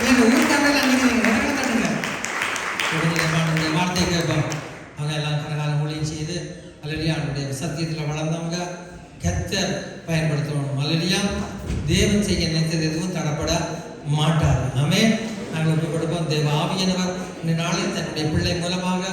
எங்க ஊருக்காரர்கள் அங்கே வார்த்தை கேட்போம். அவங்க எல்லாம் கனகாலம் ஊழியம் செய்து அல்லலியானுடைய சத்தியத்தில் வளர்ந்தவங்க கர்த்தர் பயன்படுத்தணும். அல்லலியா தேவன் செய்ய நினைத்தது எதுவும் தடப்பட மாட்டார். ஆமென். நாங்கள் ஒப்பு கொடுப்போம். தேவ ஆவியானவர் இந்த நாளில் தன்னுடைய பிள்ளை மூலமாக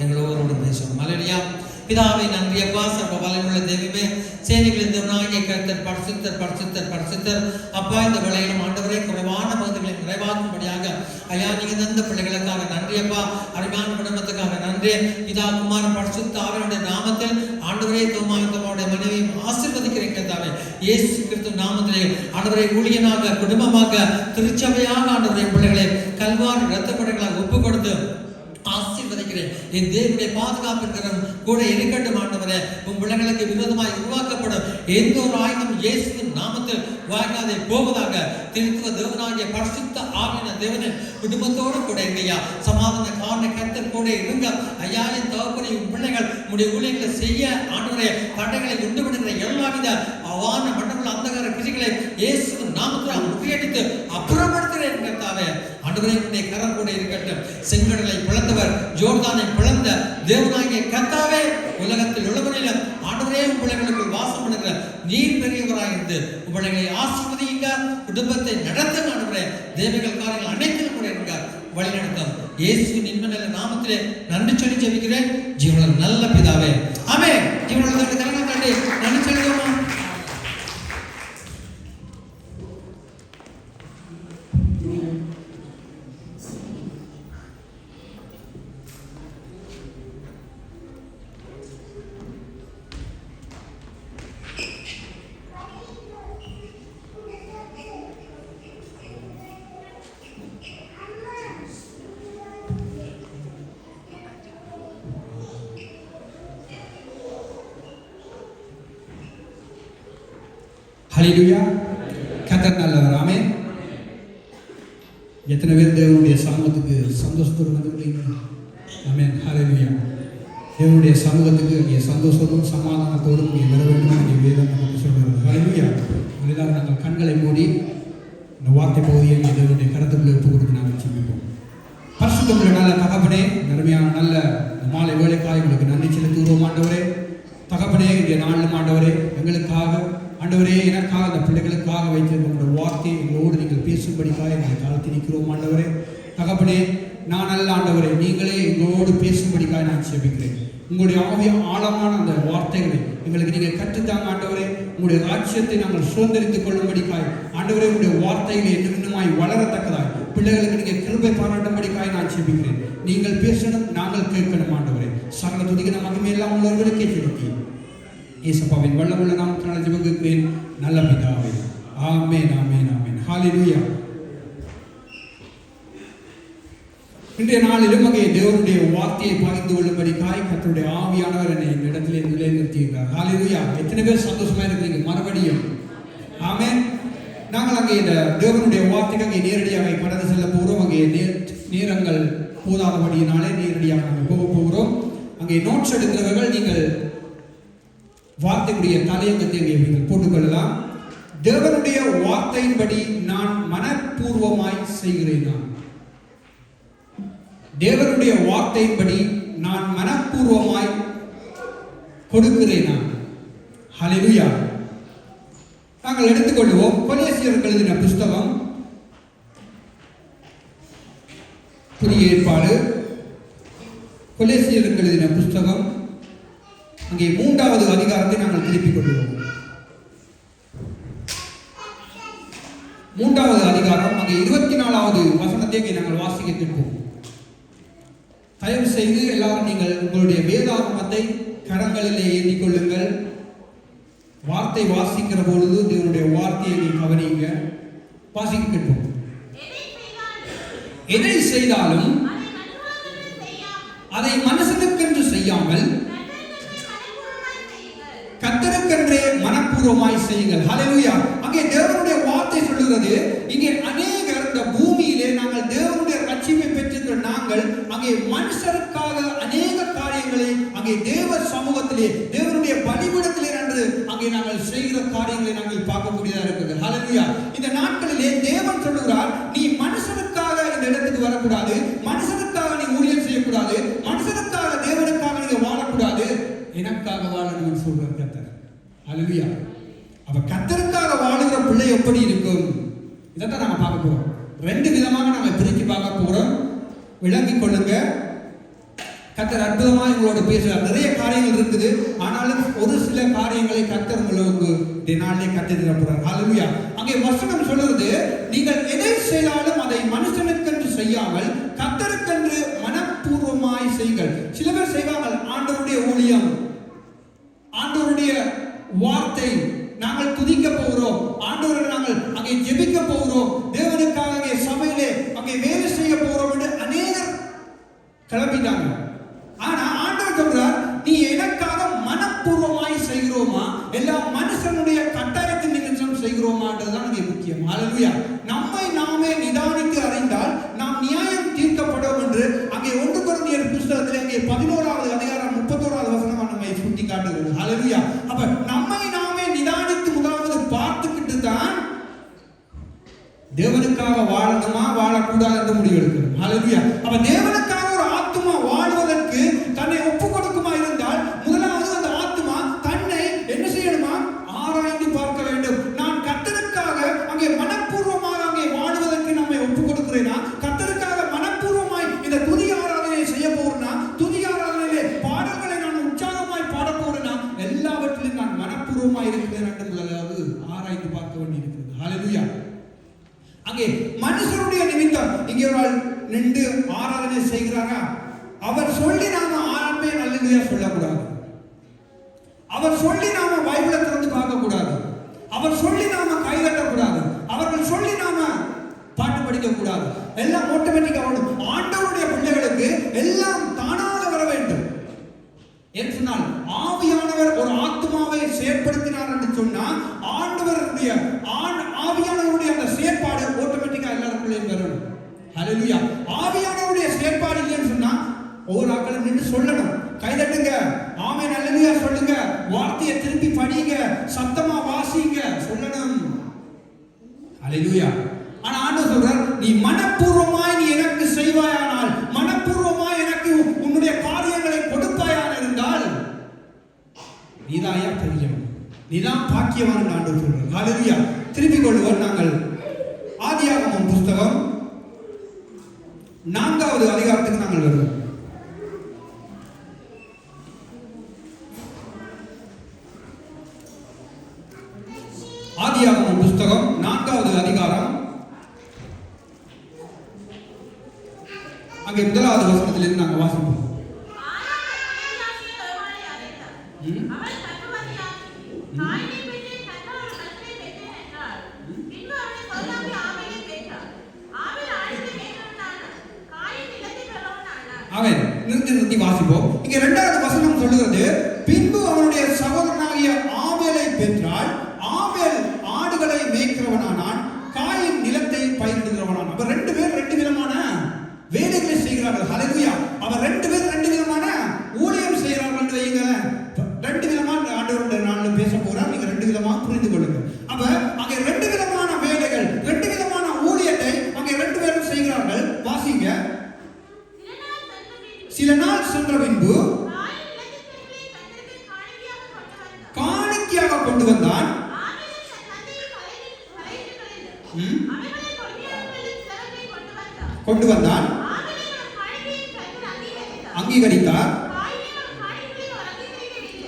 எங்கள் ஒவ்வொருவரோடு பேசுவோம். அல்லலியா. பிதாவை நன்றி அப்பா. சர்வ வல்லமையுள்ள தெய்வமே, சேனைகளின் தேவனாகிய கர்த்தர் பரிசுத்தர் பரிசுத்தர் பரிசுத்தர். அப்பா, இந்த வேளையிலும் ஆண்டவரே குறைவான பகுதிகளை நிறைவாக்கும்படியாக ஐயா நீங்க தந்த பிள்ளைகளுக்காக நன்றி அப்பா. அருமையான குடும்பத்துக்காக நன்றி. பிதா குமாரன் பரிசுத்த ஆவியானுடைய நாமத்தில் ஆண்டவரே தம்முடைய மனைவியும் ஆசீர்வதிக்கிறேன் கர்த்தாவே. இயேசு கிறிஸ்து நாமத்திலே ஆண்டவரை ஊழியனாக குடும்பமாக திருச்சபையாக ஆண்டவரை பிள்ளைகளை கல்வாரி இரத்த படைகளாக ஒப்பு கொடுத்து ஆசீர்வதிக்கிறேன். என் தேவனுடைய பாதுகாப்பு கூட இருக்கட்டும் ஆண்டவரே. உன் பிள்ளைகளுக்கு விரோதமாய் உருவாக்கப்படும் எந்த ஒரு ஆயுதம் இயேசுவின் நாமத்தில் வாய்க்காதே போவதாக. திருத்துவ தேவனாகிய பரிசுத்த ஆவியான தேவனே குடும்பத்தோடு கூட இருங்கய்யா. சமாதான காரண கர்த்தர் கூட இருங்க ஐயா. என் தகப்பனை உன் பிள்ளைகள் உடைய ஊழியர்களை செய்ய ஆண்டவரே தடைகளை உண்டு பண்ணுகிற எல்லாவித அவான மண்டபங்கள் அந்தகார கிரிகளை இயேசுவின் நாமத்தில் முறியடித்து அப்புறப்படுத்துகிறேன் கர்த்தாவே. ஆண்டவரே உடைய கரம் கூட இருக்கட்டும். செங்கடலை பிளந்தவர், ஜோர்தானை பிளந்த தேவனாகிய கர்த்தாவே, உலகத்தில் உள்ளவரிலும் ஆண்டவரே உன் பிள்ளைகளுக்குள் வாசம் பண்ணுகிற நீர் பெரியவராயிருந்து உன் பிள்ளைகளை ஆசீர்வதியுங்க. குடும்பத்தை நடத்துங்க ஆண்டவரே. தேவர்கள் காரியங்கள் அனைத்திலும் கூட இருங்க வழிநடத்தும். இயேசுவின் இன்பநல்ல நாமத்திலே நன்றி சொல்லி ஜெபிக்கிறேன் ஜீவனுள்ள நல்ல பிதாவே. ஆமென். ஜீவனுள்ள கரங்களை தட்டி நன்றி சொல்லுவோமா? ஹல்லேலூயா. கர்த்தர் நல்லவர். ஆமென். எத்தனை பேர் தேவனுடைய சமூகத்துக்கு சந்தோஷத்தோடு வந்துவிட்டீங்க? ஆமென். ஹல்லேலூயா. தேவனுடைய சமூகத்துக்கு இங்கே சந்தோஷத்தோடும் சமாதானத்தோடும் இங்கே வர வேண்டும் என்று வேதம் நமக்கு சொல்கிறது. ஹல்லேலூயா. எல்லாரும் நாங்கள் கண்களை மூடி இந்த வார்த்தை பகுதியை தேவனுடைய கருத்துக்களை ஒப்பு கொடுத்து நாங்கள் ஜெபிப்போம். பரிசுத்தமுள்ள நல்ல தகப்பனே, அருமையான நல்ல மாலை வேலைக்காக உங்களுக்கு நன்றி செலுத்துகிறோம் ஆண்டவரே. தகப்பனே, இங்கே நாளும் ஆண்டவரே எங்களுக்காக ஆண்டவரே எனக்காக அந்த பிள்ளைகளுக்காக வைத்திருந்த உங்களுடைய வார்த்தை எங்களோடு நீங்கள் பேசும்படிக்காக எங்களை தாழ்த்தி நிற்கிறோம் ஆண்டவரே. தகப்பனே, நான் அல்ல ஆண்டவரே, நீங்களே எங்களோடு பேசும்படிக்காக நான் ஜெபிக்கிறேன். உங்களுடைய ஆழமான அந்த வார்த்தைகளை எங்களுக்கு நீங்கள் கற்றுத்தாங்க ஆண்டவரே. உங்களுடைய ராஜ்யத்தை நாங்கள் சுதந்திரித்துக் கொள்ளும்படிக்காய் ஆண்டவரே, உங்களுடைய வார்த்தைகளை இன்னுமாய் வளரத்தக்கதாய் பிள்ளைகளுக்கு நீங்கள் கிருபை பாராட்டும்படிக்காய் நான் ஜெபிக்கிறேன். நீங்கள் பேசணும், நாங்கள் கேட்கணும் ஆண்டவரே. சகல துதிக்கிற மகிமையெல்லாம் உள்ளவர்களுக்கே செலுத்தி இயேசுவின் வல்லமுள்ள நாமத்தினால் ஜெபிக்கிறேன் நல்ல பிதாவே. ஆமென் ஆமென் ஆமென். ஹல்லேலூயா. இன்றைய நாளிலும் அங்கே தேவனுடைய வார்த்தையை பகிர்ந்து கொள்ளும்படிக்காய் கர்த்தருடைய ஆவியானவர் என்னை இந்த இடத்திலே நிலைநிறுத்தியிருக்கிறார். ஹல்லேலூயா. எத்தனை பேர் சந்தோஷமா இருக்கிறீங்க? மறுபடியும் ஆமென். நாங்கள் அங்கே இந்த தேவனுடைய வார்த்தைக்கு அங்கே நேரடியாக கடந்து செல்ல போகிறோம். அங்கே நேரங்கள் போதாதபடியினாலே நேரடியாக நாங்கள் போக போகிறோம். அங்கே நோட்ஸ் எடுக்கிறவர்கள் நீங்கள் வார்த்தையுடைய தலையங்கத்தை நீங்கள் போட்டுக்கொள்ளலாம். தேவனுடைய வார்த்தையின்படி நான் மனப்பூர்வமாய் செய்கிறேனா? தேவனுடைய வார்த்தையின்படி நான் மனப்பூர்வமாய் கொடுக்கிறேனா? ஹல்லேலூயா. நாங்கள் எடுத்துக்கொள்வோம் கொலோசியருக்கு எழுதின புஸ்தகம் புதிய ஏற்பாடு, கொலோசியருக்கு எழுதின புஸ்தகம் அங்கே 3வது அதிகாரத்தை நாங்கள் திருப்பிக் கொள்வோம். 3வது அதிகாரம் அங்கே 24வது வசனத்தை நாங்கள் வாசிக்கின்றோம். தயவு செய்து எல்லாரும் நீங்கள் உங்களுடைய வேதாகமத்தை கரங்களிலே ஏந்திக் கொள்ளுங்கள். வார்த்தை வாசிக்கிற பொழுது தேவனுடைய வார்த்தையை நீ கவனிங்க. வாசிக்கின்றோம். எதை செய்தாலும் அதை மனுஷனுக்கென்று செய்யாமல் கர்த்தருக்கென்றே மனப்பூர்வமாய் செய்யுங்கள். ஹல்லேலூயா. அங்கே தேவனுடைய வார்த்தை சொல்லுகிறது, இங்கே அநேகர் இந்த பூமியிலே நாங்கள் தேவனுடைய ரட்சிப்பை பெற்றிருக்கிற நாங்கள் அங்கே மனுஷருக்காக அநேக காரியங்களை அங்கே தேவ சமூகத்திலே தேவனுடைய பலிபீடத்திலே என்று அங்கே நாங்கள் செய்கிற காரியங்களை நாங்கள் பார்க்கக்கூடியதா இருக்குது. ஹல்லேலூயா. இந்த நாட்களிலே தேவன் சொல்லுகிறார், நீ மனுஷருக்காக ஹல்லேலூயா. அப்ப கர்த்தருக்காக வாழுகிற பிள்ளை எப்படி இருக்கும்? இதைத்தான் நாம பார்க்க போறோம். ரெண்டு விதமாக நாம பிரித்து பார்க்க போறோம். விளங்கிக் கொள்ளுங்க. கர்த்தர் அற்புதமாக உங்களோட பேசுகிறார். நிறைய காரியங்கள் இருக்குது, ஆனாலும் ஒரு சில காரியங்களை கர்த்தர் உங்களுக்கு தினாலே கற்றுத் தரப்போறார். ஹல்லேலூயா. அங்கே வசனம் சொல்லுறது, நீங்கள் எதை செய்தாலும் அதை மனுஷனுக்கென்று செய்யாமல் கர்த்தருக்கென்று மனப்பூர்வமாய் செய்யுங்கள். சில பேர் செய்வாங்க, ஆண்டவருடைய ஊழியம், ஆண்டவருடைய வார்த்தை, நாங்கள் துதிக்க போகிறோம், ஆண்டவரை நாங்கள் அங்கே ஜெபிக்க போகிறோம், தேவனுக்காக அங்கே சபையிலே அங்கே வேலை செய்ய போகிறோம் என்று அநேகர் கிளம்பிட்டாங்க. ஆனா ஆண்டவர் சொல்றார், நீ எனக்காக மனப்பூர்வமாய் செய்கிறோமா, எல்லா மனுஷனுடைய கட்டாயத்தின் நிமித்தம் செய்கிறோமான்றதுதான் இங்கே முக்கியம். ஹல்லேலூயா. நம்மை நாமே நிதானித்து அறிந்தால் நாம் நியாயம் தீர்க்கப்படும் என்று அங்கே 1 கொரிந்தியர் புத்தகத்தில் அங்கே 11வது அதிகாரம் 31வது வசனம் நம்மை சுட்டி காட்டுகிறது. ஹல்லேலூயா. அப்ப நம்மை நாமே நிதானித்து முதலாவது பார்த்துக்கிட்டு தான் தேவனுக்காக வாழணுமா வாழக்கூடாது என்று முடிவு எடுக்கணும். ஹல்லேலூயா. அப்ப தேவனுக்காக ஒரு ஆத்துமா வாழ்வதற்கு தன்னை ஒப்பு கொடுக்குமா இருந்தால் முதலாவது அந்த ஆத்துமா தன்னை என்ன செய்யணுமா, ஆராய்ந்து பார்க்க வேண்டும். நான் கர்த்தருக்காக அங்கே மனப்பூர்வமாக அங்கே வாழ்வதற்கு நம்மை ஒப்பு கொடுக்கிறேனா, கர்த்தருக்காக மனப்பூர்வமாய் இந்த துதி ஆராதனையை செய்ய போறேனா, துதி ஆராதனையிலே பாடல்களை நான் உற்சாகமாய் பாட போறேனா, எல்லாவற்றிலும் நான் மனப்பூர்வமாய் இருக்கிறேன் என்று முதலாவது ஆராய்ந்து பார்க்க வேண்டியிருக்கிறது. ஹல்லேலூயா. அங்கே மனுஷனுடைய நிமித்தம் இங்கே ஒரு ஆள் நின்று ஆராதனை செய்கிறாரா, அவர் சொல்லி நாம ஆரம்பே நல்லதுயா சொல்லக்கூடாது, அவர் சொல்லி நாம பைபிளை திறந்து பார்க்க கூடாது, அவர் சொல்லி நாம கைதட்டக்கூடாது, அவர்கள் சொல்லி நாம பாட்டு படிக்க கூடாது. எல்லாம் ஆட்டோமேட்டிக்கா வரும். ஆண்டவருடைய பிள்ளைகளுக்கு எல்லாம் தானாக வர வேண்டும் என்று சொன்னால், ஆவியானவர் ஒரு ஆத்மாவை செயற்படுத்தினார் என்று சொன்னால் ஆண்டவருடைய ஆவியானவருடைய அந்த செயற்பாடு ஆட்டோமேட்டிக்கா எல்லாருக்குள்ளேயும் வரணும். ஹல்லேலூயா. ஆவியானவருடைய செயற்பாடு இல்லைன்னு சொன்னா ஒவ்வொரு ஆட்களும் நின்று சொல்லணும், கைதட்டுங்க, ஆமென் ஹல்லேலூயா சொல்லுங்க, வார்த்தையை திருப்பி படிங்க, சத்தமா வாசிங்க, சொல்லணும். ஹல்லேலூயா. ஆனா ஆண்டவர் சொல்றார், நீ மனப்பூர்வமாய் நீ எனக்கு செய்வாயானால், மனப்பூர்வமாய் எனக்கு உன்னுடைய காரியங்களை கொடுப்பாயான இருந்தால் நீதாயா தெரியும், நீதான் பாக்கியவான் ஆண்டவர் சொல்றார். ஹல்லேலூயா. திருப்பிக் கொள்வோம். நாங்கள் ஆதியாகமம் புத்தகம் 4வது அதிகாரத்துக்கு நாங்கள் வருவோம். ஆதியாகமம் புத்தகம் 4வது அதிகாரம் அங்கே 1வது வசனத்திலிருந்து நாங்கள் வாசிப்போம். அவன் நிறுத்தி வாசிப்போம். இங்கே 2வது வசனம் சொல்லுகிறது, பின்பு அவனுடைய சகோதரனாகிய ஆபேலை பெற்றால், ஆபேல் ஆடுகளை மேய்க்கிறவனானான், காயின் நிலத்தை பயிரிடுகிறவனான். அப்ப 2 பேர் 2 விதமான வேலைகளை செய்கிறார்கள். ஹல்லேலூயா. அவர் 2 பேர் 2 விதமான ஊழியம் செய்கிறார்கள் என்று வைங்க. 2 விதமான ஆண்டவருடைய நாளில் பேச போறார். நீங்க 2 விதமாக புரிந்து கொள்ளுங்க. அப்ப அங்கே 2 விதமான வேலைகள், 2 விதமான ஊழியத்தை அங்கே 2 பேரும் செய்கிறார்கள். வாசிங்க. சில நாள் சென்ற பின்பு காணிக்கையாக கொண்டு வந்தான். கொண்டு வந்தான், அங்கீகரித்தார்,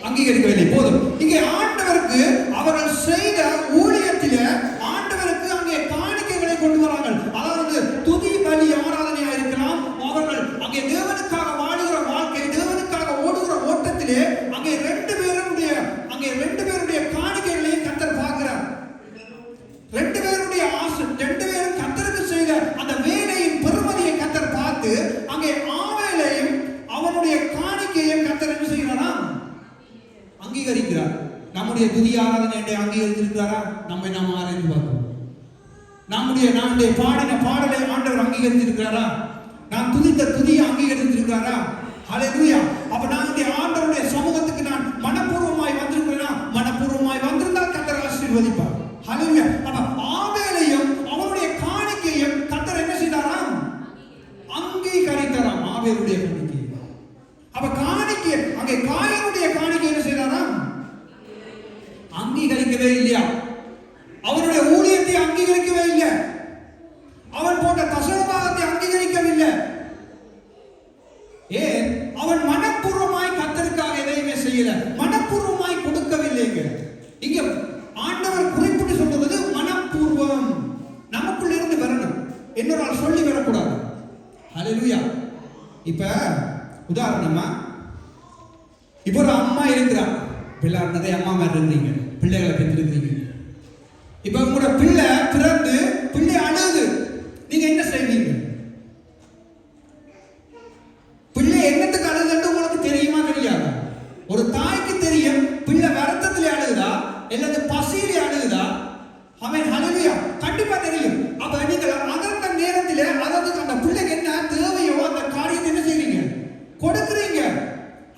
அங்கீகரிக்கவில்லை. போதும். இங்கே ஆண்டவருக்கு அவர்கள் செய்த ஊழியத்திலே ஆண்டவருக்கு அங்கே காணிக்கைகளை கொண்டு வரார்கள். அதாவது துதி பலி ஆராதனையா இருக்கலாம், அவர்கள் அங்கே தேவனுக்காக வாழுகிற வாழ்க்கை, தேவனுக்காக ஓடுகிற ஓட்டத்திலே அங்கே 2 பேருடைய காணிக்கைகளையும் கர்த்தர் பார்க்கிறார். 2 பேருடைய ஆசை, 2 பேரும் கர்த்தருக்கு செய்த அந்த வேலையின் பெருமதியை கர்த்தர் பார்த்து அங்கே ஆவேலையும் அவனுடைய காணிக்கையும் கர்த்தர் என்ன செய்கிறாராம், அங்கீகரிக்கிறார். நம்முடைய துதி ஆராதனை அங்கீகரித்திருக்கிறாரா? நம்மை நாம் ஆராய்ந்து பார்க்கிறோம். நம்முடைய பாடின பாடலை ஆண்டவர் அங்கீகரித்திருக்கிறாரா? நான் துதித்த துதியை அங்கீகரித்திருக்கிறாரா? ஹல்லேலூயா. அப்ப நான் இந்த ஆண்டவருடைய சமூகத்துக்கு நான் மனப்பூர்வமாய் வந்திருக்கிறேனா? மனப்பூர்வமாய் வந்திருந்தால் கர்த்தர் ஆசீர்வதிப்பார். ஹல்லேலூயா. அப்ப ஆபேலையும் அவருடைய காணிக்கையும் கர்த்தர் என்ன செய்தாராம், அங்கீகரித்தாராம். ஆபேலுடைய காணிக்கை. அப்ப காணிக்கை அங்கே காயினுடைய காணிக்கை என்ன செய்தாராம், சொல்லி வரக்கூடாது. ஹல்லேலூயா. இப்ப உதாரணமா இப்போ ஒரு அம்மா இருக்கிறா, பிள்ளையார் நிறைய அம்மா மாதிரி இருந்தீங்க, பிள்ளைகளை பெற்றிருந்தீங்க. இப்ப உங்களோட பிள்ளை பிறந்து பிள்ளை அழுது, நீங்க என்ன செய்வீங்க? பிள்ளை என்னத்துக்கு அழுதுன்னு உங்களுக்கு தெரியுமா தெரியாதா? ஒரு தாய்க்கு தெரியும் பிள்ளை வருத்தத்திலே அழுகுதா அல்லது பசியிலே அழுகுதா. அவன் ஹல்லேலூயா கண்டிப்பா தெரியும். அப்ப நீங்க அந்த நேரத்திலே அதாவது அந்த பிள்ளைக்கு என்ன தேவையோ அந்த காரியத்தை என்ன செய்வீங்க? கொடுக்குறீங்க.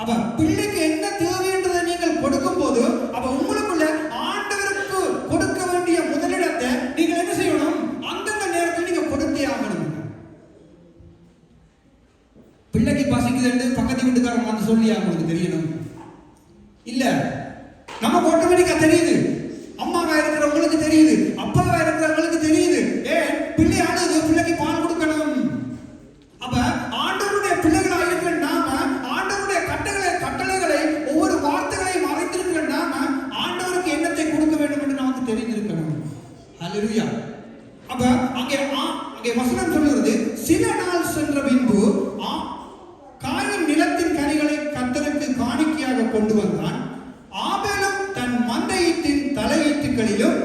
அப்ப பிள்ளைக்கு என்ன தேவைன்றதை நீங்கள் கொடுக்கும் போது அப்ப உங்களுக்குள்ள ஆண்டவருக்கு கொடுக்க வேண்டிய முதலிடத்தை நீங்கள் என்ன செய்யணும்? அந்தந்த நேரத்தில் நீங்க கொடுத்தே ஆகணும். பிள்ளைக்கு பசிக்குதுன்னு பக்கத்து வீட்டுக்காரங்க வந்து சொல்லி அவங்களுக்கு தெரியணும் இல்ல? நமக்கு ஆட்டோமேட்டிக்கா தெரியுது. அம்மாவா இருக்கிறவங்களுக்கு தெரியுது, அப்பாவா இருக்கிறவங்களுக்கு தெரியுது. ஏன் பிள்ளை அழுது, பிள்ளைக்கு பால் கொடுக்கணும். அப்ப ஆண்டவருடைய பிள்ளைகளாக இருக்கிற நாம ஆண்டவருடைய கட்டளைகளை ஒவ்வொரு வார்த்தைகளையும் அறிந்திருக்கிற நாம ஆண்டவருக்கு என்னத்தை கொடுக்க வேண்டும் என்று நமக்கு தெரிந்திருக்கணும். ஹல்லேலூயா. அப்ப அங்கே வசனம் சொல்லுகிறது, சில நாள் சென்ற பின்பு காயின் நிலத்தின் கனிகளை கர்த்தருக்கு காணிக்கையாக கொண்டு வந்தான். ஆபேலும் தன் மந்தையத்தின் தலையீட்டுகளிலும்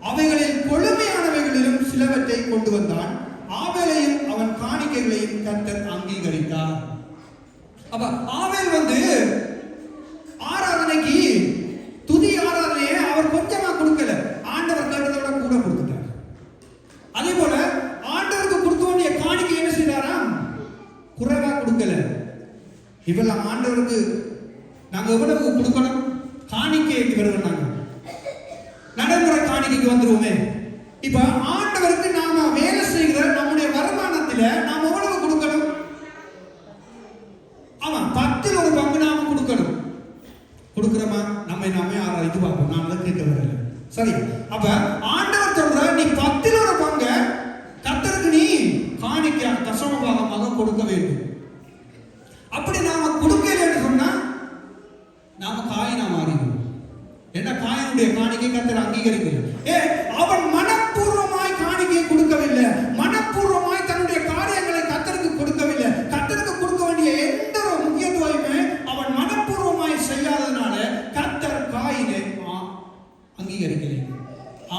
அவைகளில் கொழுமையானவைகளிலும் சிலவற்றை கொண்டு வந்தான். ஆபேலையும் அவன் காணிக்கைகளையும் கர்த்தர் அங்கீகரித்தார். அப்ப ஆபேல் வந்து ஆராதனைக்கு துதி ஆராதனையை அவர் கொஞ்சமா கொடுக்கல, ஆண்டவர் கேட்டதோட கூட கொடுத்துட்டார். அதே போல ஆண்டவருக்கு கொடுக்க வேண்டிய காணிக்கை என்ன செய்தாராம்? குறைவா கொடுக்கல. இவெல்லாம் ஆண்டவருக்கு நாங்க எவ்வளவு கொடுக்கணும்? காணிக்கைக்கு வருவோம், நடைமுறை காணிக்கைக்கு வந்துருவோமே. இப்ப ஆண்டவருக்கு நாம வேலை செய்கிற நம்முடைய வருமானத்துல நாம எவ்வளவு கொடுக்கணும்? ஆமா, 10ல் ஒரு பங்கு நாம கொடுக்கணும். கொடுக்கிறோமா? நாமே ஆராய்ச்சி பார்ப்போம். நான் அதை கேட்க வரல. சரி. அப்ப ஆண்டவர் சொல்ற, நீ 10ல் ஒரு பங்கு கர்த்தருக்கு நீ காணிக்கையாக தசம பாகமாக கொடுக்க வேண்டும். அப்படி நாம கொடுக்கல என்று சொன்னா நாம காயினா மாறிடுவோம். என்ன? காயினுடைய காணிக்கை கர்த்தர் அங்கீகரிக்கிறார். அவன் மனப்பூர்வமாய் காணிக்கையை கொடுக்கவில்லை, மனப்பூர்வமாய் தன்னுடைய காரியங்களை கர்த்தருக்கு கொடுக்கவில்லை. கர்த்தருக்கு கொடுக்க வேண்டிய எந்த ஒரு முக்கியத்துவமே அவன் மனப்பூர்வமாய் செய்யாததுனால கர்த்தர் காயினை அங்கீகரிக்கலை.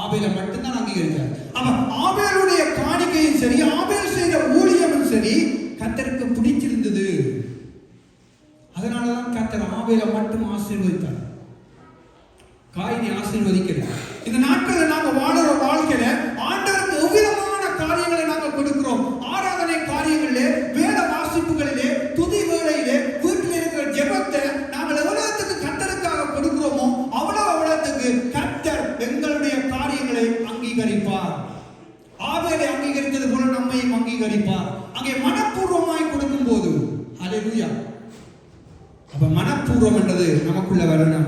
ஆபேலை மட்டும்தான் அங்கீகரித்தார். அவன் ஆபேலுடைய காணிக்கையும் சரி, ஆபேல் செய்த ஊழியமும் சரி கர்த்தருக்கு பிடிச்சிருந்தது. அதனாலதான் கர்த்தர் ஆபேலை மட்டும் ஆசீர்வதித்தார், காயினை ஆசீர்வதிக்கிறார். இந்த நாட்களில் நாங்க வாழுற வாழ்க்கையில ஆண்டவருக்கு எவ்விதமான காரியங்களை நாங்கள் கொடுக்கிறோம். ஆராதனை காரியங்களிலே, வேத வாசிப்புகளிலே, துதி வேளையிலே, வீட்டில் இருக்கிற ஜெபத்தை நாங்கள் எவ்வளவுக்கு கர்த்தருக்காக கொடுக்கிறோமோ அவ்வளவுக்கு கர்த்தர் எங்களுடைய காரியங்களை அங்கீகரிப்பார். ஆபேலை அங்கீகரித்தது போல நம்மையும் அங்கீகரிப்பார். அங்கே மனப்பூர்வமாய் கொடுக்கும் போது. ஹல்லேலூயா. அப்ப மனப்பூர்வம் என்றது நமக்குள்ள வரணும்.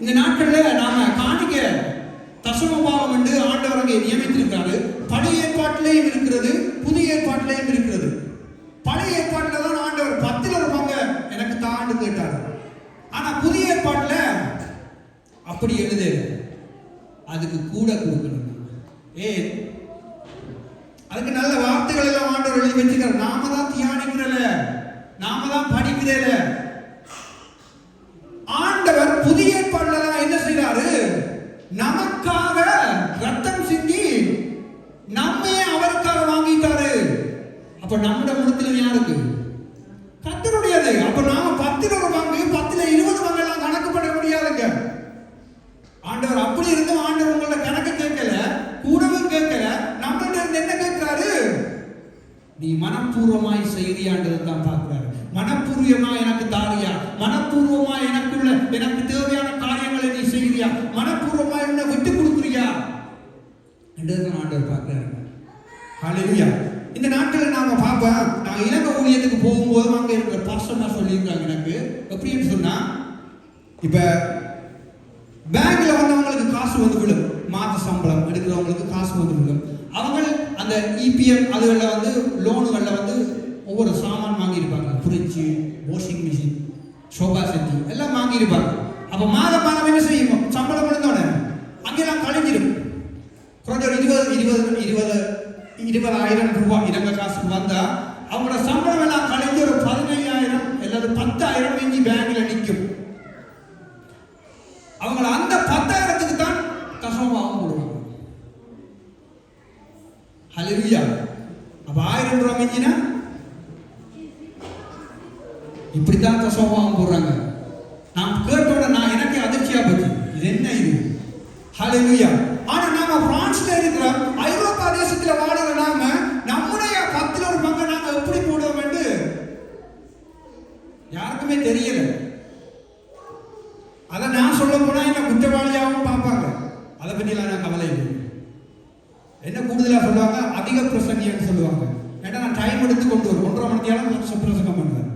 இந்த நாட்கள்ல நாம காணிக்க தசம பாகம் என்று ஆண்டவர் அங்கே நியமித்திருக்கிறாரு. பழைய ஏற்பாட்டிலேயும் இருக்கிறது, புதிய ஏற்பாட்டிலேயும் இருக்கிறது. பழைய ஏற்பாட்டில தான் ஆண்டவர் 10ல் ஒரு பங்கு எனக்கு தாண்டு கேட்டார். ஆனா புதிய ஏற்பாட்டில அப்படி எழுது, அதுக்கு கூட கொடுக்கணும். ஏன்? அதுக்கு நல்ல வார்த்தைகள் எல்லாம் ஆண்டவர் எழுதி வச்சுக்கிறார். நாம தான் தியானிக்கிறல, நாம தான் படிக்கிறல. ஆண்டவர் புதிய ஏற்பாடுல என்ன செய்றாரு? நமக்காக ரத்தம் சிந்தி நம்மை அவருக்காக வாங்கிட்டாரு. அப்ப நம்முடைய முகத்தில் யாருக்கு? கர்த்தருடையது. அப்ப நாம 10ல் ஒரு பங்கு, 10ல் 20 பங்கு எல்லாம் கணக்கு பண்ண முடியாதுங்க. ஆண்டவர் அப்படி இருந்தும் ஆண்டவர் உங்களோட கணக்கு கேட்கல, கூடவும் கேட்கல. நம்மள்ட்ட இருந்து என்ன கேட்கிறாரு? நீ மனப்பூர்வமாய் செய்தியாண்டது தான் பார்க்கிறாரு. மனப்பூர்வமா எனக்கு தாரியா, மனப்பூர்வமா எனக்குள்ள எனக்கு தேவையான காரியங்களை நீ செய்தியா, மனப்பூர்வமா என்ன விட்டு கொடுக்குறியா என்றுதான் ஆண்டவர் பார்க்கிறாரு. ஹல்லேலூயா. இந்த நாட்களில் நாம பார்ப்போம். நான் இலங்கை ஊழியத்துக்கு போகும்போது அங்கே இருக்கிற பாஸ்டர் சொல்லியிருக்காங்க எனக்கு. எப்படின்னு சொன்னா, இப்ப பேங்க்ல வந்தவங்களுக்கு காசு வந்து விடும், மாத சம்பளம் எடுக்கிறவங்களுக்கு காசு வந்து விடும். அவங்க அந்த இபிஎம் அதுகளில் வந்து லோனுகளில் வந்து ஒவ்வொரு சாமான் வாங்கியிருப்பாங்க. Fridge, washing machine, sofa settee எல்லாம் வாங்கியிருப்பாங்க. அப்போ மாதம் என்ன செய்யும்? சம்பளம் விழுந்தோடனே அங்கெல்லாம் கழிஞ்சிடும். குறைஞ்ச ஒரு 20 20,000 ரூபாய் இலங்கை காசுக்கு வந்தா அவங்களோட சம்பளம் எல்லாம் கழிஞ்சு ஒரு 15,000 அல்லது 10,000 இஞ்சி பேங்க்ல நிற்கும். அவங்கள அந்த 10,000க்கு தான் தசமபாகம் போடுவாங்க. ஹல்லேலூயா. அப்ப 1000 ரூபாய் மிஞ்சினா இப்படித்தான் தசமபாகம் போடுறாங்க. நான் கேட்டோட நான் எனக்கு அதிர்ச்சியா போச்சு, இது என்ன இது? ஹல்லேலூயா. ஆனா நாம பிரான்ஸ்ல இருக்கிற ஐரோப்பா தேசத்துல வாழுற நாம நம்முடைய 10ல் ஒரு பங்கை நாங்க எப்படி போடுவோம் என்று யாருக்குமே தெரியல. அதை நான் சொல்ல போனா என்ன குற்றவாளியாகவும் பார்ப்பாங்க. அதை பற்றிலாம் நான் கவலை இல்லை. என்ன கூடுதலா சொல்லுவாங்க, அதிக பிரசங்கின்னு சொல்லுவாங்க. ஏன்னா நான் டைம் எடுத்து கொண்டு வரும் 1.5 மணி நேரம் பிரசங்கம் பண்ணுவேன்.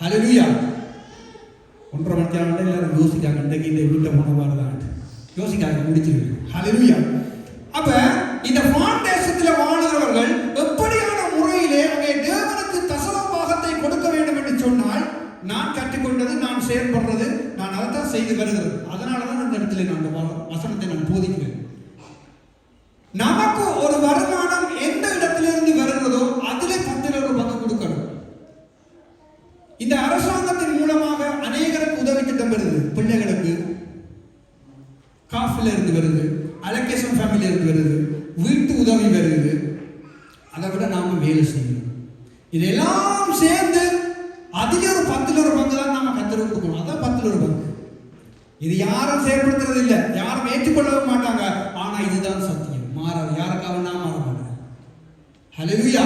ஹல்லேலூயா. 1.5 மணி நேரம் எல்லாரும் யோசிக்காங்க, இன்றைக்கு இந்த வீட்டை போனவாறு தான் யோசிக்காங்க, முடிச்சிருவேன். ஹல்லேலூயா. அப்ப இந்த பிரான்ஸ் தேசத்துல வாழுகிறவர்கள் எப்படியான முறையிலே அங்கே தேவனுக்கு தசமபாகத்தை கொடுக்க வேண்டும் என்று சொன்னால், நான் கற்றுக்கொண்டது, நான் செயல்படுறது, நான் அதை தான் செய்து வருகிறது. அதனாலதான் அந்த இடத்துல நான் அந்த வசனத்தை நான் போதிக்கிறேன். நமக்கு ஒரு வருமானம் எந்த இடத்திலிருந்து வருகிறதோ அதிலே 10ல் ஒரு பங்கு கொடுக்கணும். இந்த அரசாங்கத்தின் மூலமாக அநேகருக்கு உதவி திட்டம் வருது. பிள்ளைகளுக்கு காஃபில இருந்து வருது, அலோகேஷன் ஃபேமிலியில இருந்து வருது, வீட்டு உதவி வருது. அதை விட நாம வேலை செய்யணும். இதெல்லாம் சேர்ந்து அதிலே ஒரு 10ல் ஒரு பங்கு தான் நாம கத்தருக்கு கொடுக்கணும். அதான் 10ல் ஒரு பங்கு. இது யாரும் செயல்படுத்துறது இல்லை, யாரும் ஏற்றுக்கொள்ளவும் மாட்டாங்க. ஆனா இதுதான் சத்தியம், மாறாது. யாருக்காக நான் மாற மாட்டேன். ஹல்லேலூயா.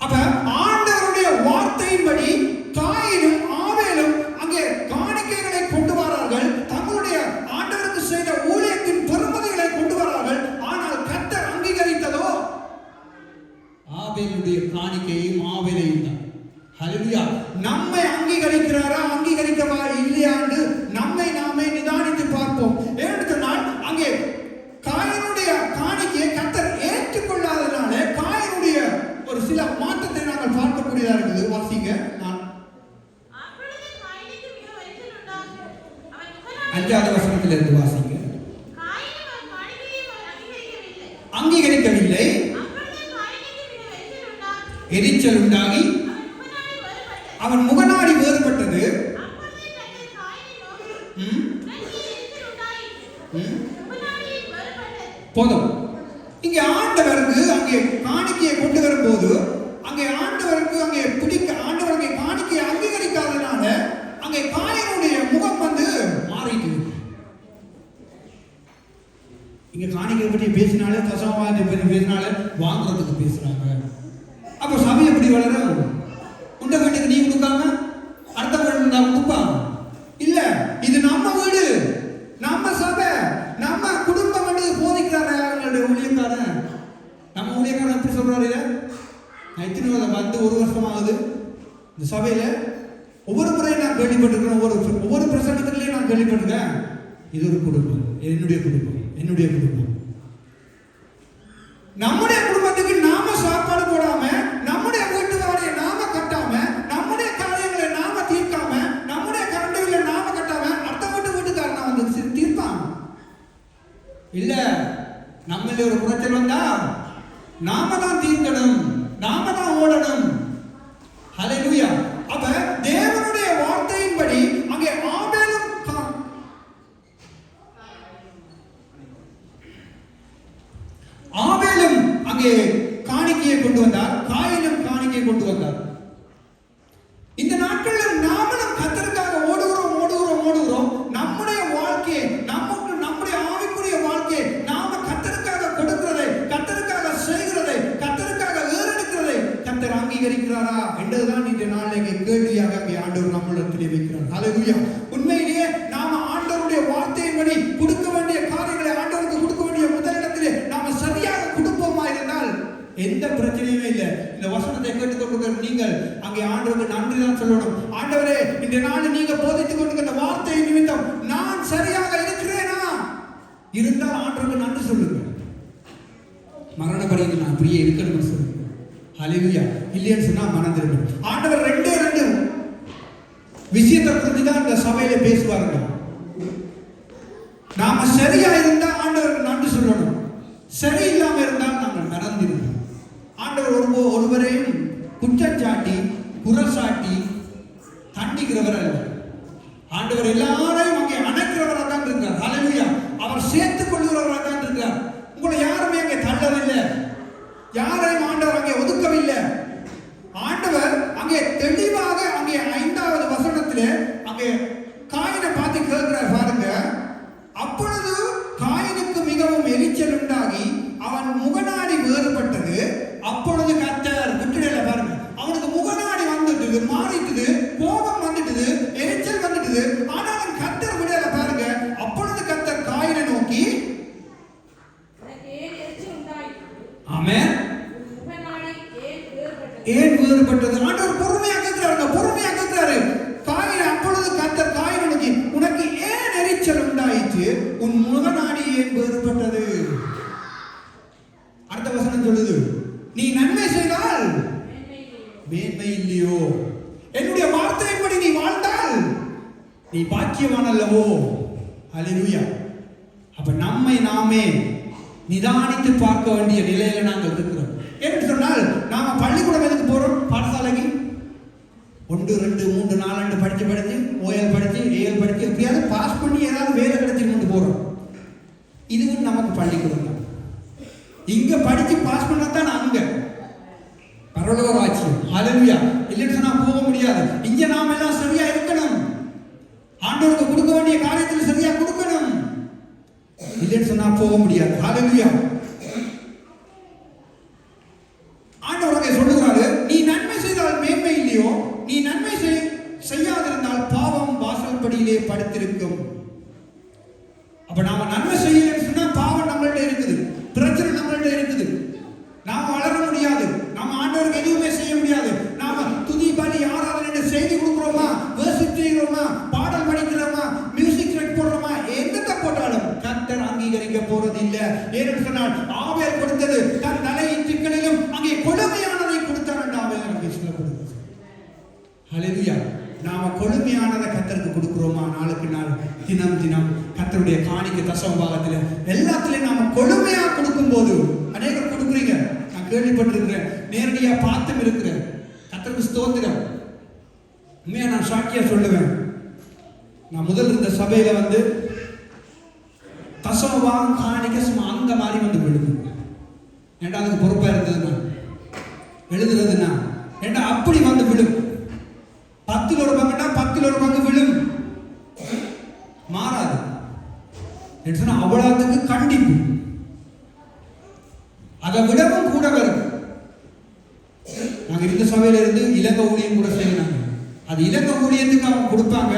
அப்ப ஆண்டவருடைய வார்த்தையின்படி காயினும் ஆபேலும் அங்கே காணிக்கைகளை கொண்டு வரார்கள். தங்களுடைய ஆண்டவருக்கு செய்த ஊழியத்தின் பெருமதிகளை கொண்டு வரார்கள். ஆனால் கர்த்தர் அங்கீகரித்ததோ ஆபேலுடைய காணிக்கையும் ஆபேலையும் தான். ஹல்லேலூயா. நம்மை அங்கீகரிக்கிறாரா, அங்கீகரிக்கவா இல்லையாண்டு நம்மை நாமே நிதானித்து பார்ப்போம். ஏன்னு சொன்னால் அங்கே காயினுடைய காணிக்கையை கர்த்தர் ஏற்றுக்கொள்ளாதனால காயினுடைய ஒரு சில மாற்றத்தை நாங்கள் பார்க்கக்கூடியதா இருக்குது. வாசிங்க. நான் 5வது வசனத்திலிருந்து வாசிங்க. அங்கீகரிக்கவில்லை, எரிச்சல் உண்டாகி அவன் முகநாடி வேறுபட்டது. போதும். இங்கே ஆண்டவருக்கு அங்கே காணிக்கையை கொண்டு வரும்போது அங்கே ஆண்டவருக்கு அங்கே ஆண்டவர் அங்கே காணிக்கையை அங்கீகரிக்காதனால அங்கே காயினுடைய முகம் வந்து மாறிட்டு. இங்க காணிக்கை பற்றி பேசினாலே, தசமபாகத்தை பற்றி பேசினாலே வாங்குறதுக்கு பேசுறாங்க. அப்ப சபை எப்படி வளரும்? உண்ட வீட்டுக்கு நீ கொடுக்காம அடுத்த வீடு நான் கொடுப்பான் இல்ல. இது நம்ம வீடு, நம்ம சபை, நம்ம குடும்பம் என்று போதிக்கிறாரு அவங்களுடைய ஊழியக்காரன். நம்ம ஊழியக்காரன் எப்படி சொல்றாரு? நான் இத்தனை வந்து 1 வருஷம் ஆகுது இந்த சபையில. ஒவ்வொரு முறையும் நான் கேள்விப்பட்டிருக்கிறேன், ஒவ்வொரு பிரசங்கத்திலேயே நான் கேள்விப்பட்டிருக்கேன். இது ஒரு குடும்பம், என்னுடைய குடும்பம், என்னுடைய குடும்பம். நம்முடைய குடும்பத்துக்கு நாம சாப்பாடு போடாம, நம்முடைய வீட்டு வாடகையை நாம கட்டாம, நம்முடைய காரியங்களை நாம தீர்க்காம, நம்முடைய கரண்ட் பில்லை நாம கட்டாம அடுத்த வீட்டுக்காரனா வந்து தீர்ப்பான் இல்ல. நம்மள ஒரு குறைச்சல் வந்தா நாம தான் தீர்க்கணும், நாம தான் ஓடணும். ஹல்லேலூயா. அப்ப தேவனுடைய வார்த்தையின்படி அங்கே ஆபேலும் அங்கே காணிக்கையை கொண்டு வந்தார், காயினும் காணிக்கையை கொண்டு வந்தார். இந்த நாட்களில் நாமளும் கர்த்தருக்காக ஓடுகிறோம். நம்முடைய வாழ்க்கையை, நம்முடைய ஆவிக்குரிய வாழ்க்கையை நாம கர்த்தருக்காக கொடுக்கிறதை, கர்த்தருக்காக செய்கிறதை, கர்த்தருக்காக ஏறெடுக்கிறதை கர்த்தர் அங்கீகரிக்கிறாரா என்றுதான் இந்த நாளிலே கேள்வியாக அங்கே ஆண்டவர் நம்மளிடத்திலே வைக்கிறார். ஹல்லேலூயா. உண்மையிலேயே நாம ஆண்டவருடைய வார்த்தையின்படி கொடுக்க வேண்டிய காரியங்களை, ஆண்டவருக்கு கொடுக்க வேண்டிய முதலிடத்திலே நாம சரியாக கொடுப்போமா இருந்தால் எந்த பிரச்சனையுமே இல்லை. இந்த வசனத்தை கேட்டுக்கொண்டு நீங்கள் அங்கே ஆண்டவருக்கு நன்றி தான் சொல்லணும். ஆண்டவரே, இந்த நாள் நீங்க போதித்துக் கொண்டிருக்கிற வார்த்தை நிமித்தம் நான் சரியாக இருக்கிறேனா இருந்தால் ஆண்டவருக்கு நன்றி சொல்லுங்க. மரண பரியந்தம் நான் அப்படியே இருக்கணும்னு சொல்லுங்க. ஹல்லேலூயா. இல்லைன்னு சொன்னா மனம் திரும்பும். ஆண்டவர் 2 விஷயத்தை குறித்து தான் இந்த சபையில பேசுவார்கள். நாம சரியா இருந்தா ஆண்டவருக்கு நன்றி சொல்லணும். சரி ஒருவரையும் குற்றச்சாட்டி குறசாட்டி தண்டிக்கிறவர் அல்ல. ஆண்டவர் எல்லாரையும் அங்கே அணைக்கிறவராக தான் இருக்கிறார். ஹல்லேலூயா. அவர் சேர்த்துக் கொள்கிறவராக தான் இருக்கிறார். உங்களை யாருமே அங்கே தள்ளவில்லை, யாரையும் ஆண்டவர் அங்கே ஒதுக்கவில்லை. ஆண்டவர் அங்கே தெளிவாக அங்கே 5வது வசனத்திலே அங்கே காயினை பார்த்து கேட்கிறார் பாருங்க. அப்பொழுது காயினுக்கு மிகவும் எரிச்சல் உண்டாகி அவன் முகநாடி வேறுபட்டது. அப்பொழுது கர்த்தர் விட்டுடல பாருங்க, அவனுக்கு முகநாடி வந்துட்டு மாறிட்டுது, கோபம் வந்துட்டுது, எரிச்சல் வந்துட்டுது. ஆனாலும் கர்த்தர் விடல பாருங்க. அப்பொழுது கர்த்தர் காயினை நோக்கி ஆமென், ஏன் வேறுபட்டது? ஆண்டவர் பொறுமையா கேட்கிறாரு, பொறுமையா கேட்கிறாரு. காயின் அப்பொழுது கர்த்தர் காயினை நோக்கி உனக்கு ஏன் எரிச்சல் உண்டாயிற்று? உன் முகநாடி ஏன் வேறுபட்டது? அடுத்த வசனம் சொல்லுது, நீ நன்மை செய்தால் மேன்மை இல்லையோ, என்னுடைய வார்த்தையின்படி நீ வாழ்ந்தால் நீ பாக்கியவான் அல்லவோ. ஹல்லேலூயா. அப்ப நம்மை நாமே நிதானித்து பார்க்க வேண்டிய நிலையில நாங்கள் இருக்கிறோம். என்று சொன்னால் நாம பள்ளிக்கூடம் எதுக்கு போறோம்? பாடசாலைக்கு 1 2 3 4 படிச்சு ஓஎல் படிச்சு ஏஎல் படிச்சு எப்படியாவது பாஸ் பண்ணி ஏதாவது வேலை கிடைச்சிட்டு போறோம். இதுவும் நமக்கு பள்ளிக்கூடம் தான். இங்க படிச்சு பாஸ் பண்ணாதான் அங்க பரலோக ராஜ்யம். ஹல்லேலூயா. இல்லைன்னு சொன்னா போக முடியாது. இங்க நாம எல்லாம் சரியா இருக்கணும், ஆண்டவருக்கு கொடுக்க வேண்டிய காரியத்தில் சரியா கொடுக்கணும். இல்லைன்னு சொன்னா போக முடியாது. ஹல்லேலூயா. ஆண்டவர் சொல்லுகிறாரு, நீ நன்மை செய்தால் மேன்மை இல்லையோ, நீ நன்மை செய்யாதிருந்தால் பாவம் வாசல் படியிலே படுத்திருக்கும். அப்ப நாம நன்மை செய்யலன்னு சொன்னா பாவம் நம்மள்ட்ட இருக்குது, பிரச்சனை நம்மள்ட்ட இருக்குது. நாம வளர முடியாது, நாம ஆண்டவருக்கு எதுவுமே செய்ய முடியாது. நாம துதி பலி ஆராதனை செய்தி கொடுக்கிறோமா, வர்ஷிப் செய்கிறோமா, பாடல் படிக்கிறோமா, மியூசிக் ட்ராக் போடுறோமா, எந்த போட்டாலும் கர்த்தர் அங்கீகரிக்க போறது இல்லை. ஏன்னு சொன்னால் ஆபேல் கொடுத்தது தன் தலையின் சிக்கலிலும் அங்கே கொடுமையானதை கொடுத்தார் என்று ஆபேல் நமக்கு சொல்லப்படுது. ஹல்லேலூயா. நாம கொடுமையானதை கர்த்தருக்கு கொடுக்கிறோமா? நாளுக்கு நாள் தினம் தினம் கர்த்தருடைய காணிக்கை தசம பாகத்துல எல்லாத்திலையும் நாம கொடுமையா கொடுக்கும் போது அநேகர் கொடுக்குறீங்க, நான் கேள்விப்பட்டிருக்கிறேன், நேரடியா பார்த்தும் இருக்கிறேன். கர்த்தருக்கு ஸ்தோத்திரம். உண்மையா நான் சாட்சியா சொல்லுவேன். நான் முதல் இருந்த சபையில தசமபாகம் காணிக்க சும்மா அந்த மாதிரி விழுது. ஏண்டா அதுக்கு பொறுப்பா இருந்ததுன்னா எழுதுறதுன்னா ஏண்டா அப்படி விழும். 10ல் 1 பங்குனா 10ல் 1 பங்கு விழும், மாறாது. அவ்வளவுக்கு கண்டிப்பு அதை விடவும் கூட வரும். நாங்க இந்த சபையில இருந்து இலங்கை ஊழியம் கூட செய்யறாங்க. அது இலங்கை ஊழியத்துக்கு அவங்க கொடுப்பாங்க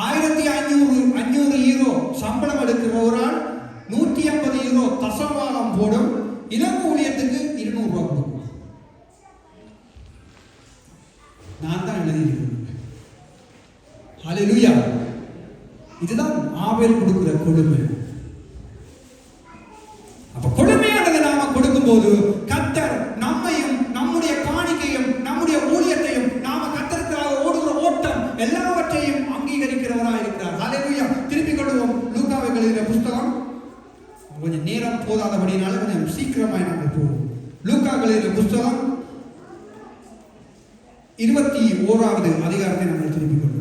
1500 யூரோ சம்பளம் எடுக்கிற ஒரு ஆள் 150 யூரோ தசமபாகம் போடும். இலங்கை ஊழியத்துக்கு 200 ரூபாய் கொடுக்கும். நான் தான் எழுதியிருக்கிறேன். ஹல்லேலூயா. இதுதான் ஆபேல் கொடுக்கிற கொடுமை. அப்ப கொடுமையானதை நாம கொடுக்கும் போது கர்த்தர் நம்மையும் நம்முடைய காணிக்கையும் நம்முடைய ஊழியத்தையும் நாம கர்த்தருக்காக ஓடுகிற ஓட்டம் எல்லாவற்றையும் அங்கீகரிக்கிறவராக இருக்கிறார். ஹல்லேலூயா. திருப்பிக் கொள்வோம் லூக்காவை எழுதின புஸ்தகம். கொஞ்சம் நேரம் போதாதபடினால கொஞ்சம் சீக்கிரமாய் நாங்கள் போவோம். லூக்கா எழுதின புஸ்தகம் 21வது அதிகாரத்தை நாங்கள் திருப்பிக் கொள்வோம்.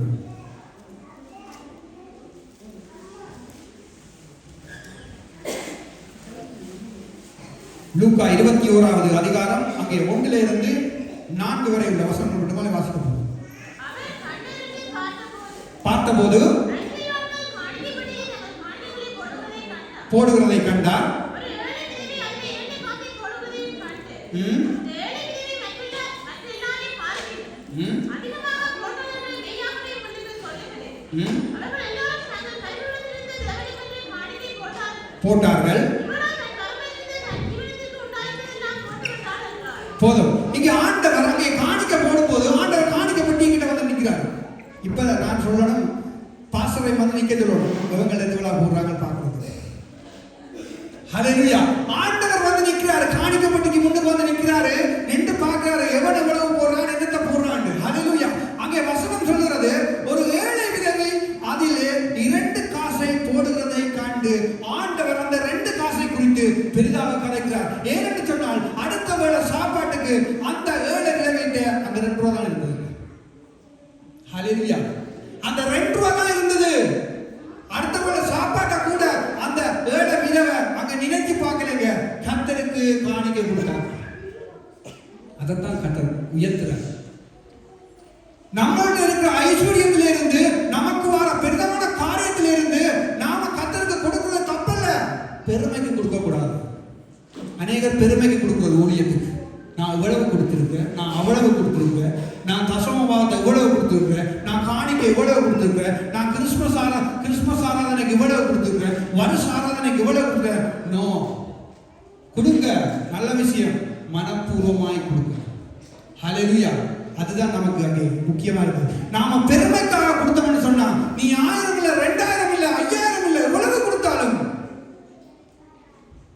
லூக்கா 21வது அதிகாரம் அங்கே 1 இருந்து 4 வரை உள்ள வசனங்கள் மட்டுமே வாசிக்கப்படும். பார்த்தபோது போடுகிறதை கண்டார். போட்டார்கள். போதும். இங்க ஆண்டவர் அங்கே காணிக்க போடும் போது ஆண்டவர் காணிக்க பெட்டி கிட்ட நிற்கிறார். இப்ப நான் சொல்லணும், பாஸ்டரை நிக்க சொல்லணும், இவங்க எதுவா போடுறாங்க பார்க்கறது. ஹல்லேலூயா. ஆண்டவர் நிற்கிறாரு, காணிக்க பெட்டிக்கு முன்னுக்கு நிற்கிறாரு, நின்று பார்க்கிறாரு எவன் எவ்வளவு போடுறான், என்னத்தை போடுறான். ஹல்லேலூயா. அங்கே வசனம் சொல்கிறது, ஒரு ஏழை விதவை அதிலே 2 காசை போடுகிறதை கண்டு ஆண்டவர் அந்த 2 காசை குறித்து பெரிதாக கதைக்கிறார். ஏனென்று சொன்னால் அடுத்த வேளை சாப்பாட்டு சாப்பாட்டுக்கு அந்த 7 நிலவைட்ட அந்த 2 ரூபா தான் இருந்தது. ஹல்லேலூயா. அந்த 2 ரூபா தான் இருந்தது. அடுத்தவங்க சாப்பாட்டை கூட அந்த 7 விதவை அங்க நினைச்சு பார்க்கலங்க. கர்த்தருக்கு காணிக்கை கொடுத்தாங்க. அதைத்தான் கர்த்தர் உயர்த்துறார். நம்மள்ட்ட இருக்கிற ஐஸ்வர்யத்திலிருந்து, நமக்கு வர பெரிதமான காரியத்திலிருந்து நாம கர்த்தருக்கு கொடுக்கிறது தப்பல்ல. பெருமைக்கு கொடுக்க கூடாது. அநேகர் பெருமைக்கு கொடுக்கிறது ஊழியத்துக்கு. நான் இவ்வளவு கொடுத்திருக்கேன், நான் அவ்வளவு கொடுத்திருக்கேன், நான் தசமபாகத்தை இவ்வளவு கொடுத்திருக்கேன், நான் காணிக்கை இவ்வளவு கொடுத்திருக்கேன், நான் கிறிஸ்துமஸ் ஆராதனைக்கு இவ்வளவு கொடுத்திருக்கேன், வருஷ ஆராதனைக்கு இவ்வளவு கொடுத்தேன். நோ, கொடுங்க, நல்ல விஷயம், மனப்பூர்வமாய் கொடுங்க. ஹல்லேலூயா. அதுதான் நமக்கு அங்கே முக்கியமா இருக்கு. நாம பெருமைக்காக கொடுத்தோம்னு சொன்னா, நீ 1000 இல்ல 2000 இல்ல 5000 இல்ல எவ்வளவு கொடுத்தாலும்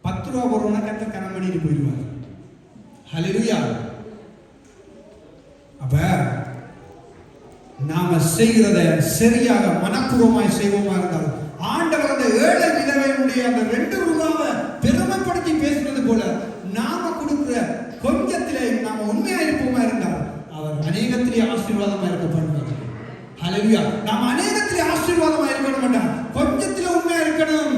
10 ரூபா போடுறோம்னா கர்த்தர் கணம் பண்ணிட்டு போயிடுவாங்க. ஹல்லேலூயா. அப்ப நாம செய்கிறத சரியாக மனப்பூர்வமாய் செய்வோமா இருந்தால், ஆண்டவர் அந்த 7 விதவையினுடைய அந்த 2 ரூபாவை பெருமைப்படுத்தி பேசுறது போல நாம கொடுக்கிற கொஞ்சத்திலே நாம உண்மையா இருப்போமா இருந்தால் அவர் அநேகத்திலே ஆசீர்வாதமா இருக்க பண்ணுவார். ஹல்லேலூயா. நாம் அநேகத்திலே ஆசீர்வாதமா இருக்கணும் வேண்டாம், கொஞ்சத்திலே உண்மையா இருக்கணும்.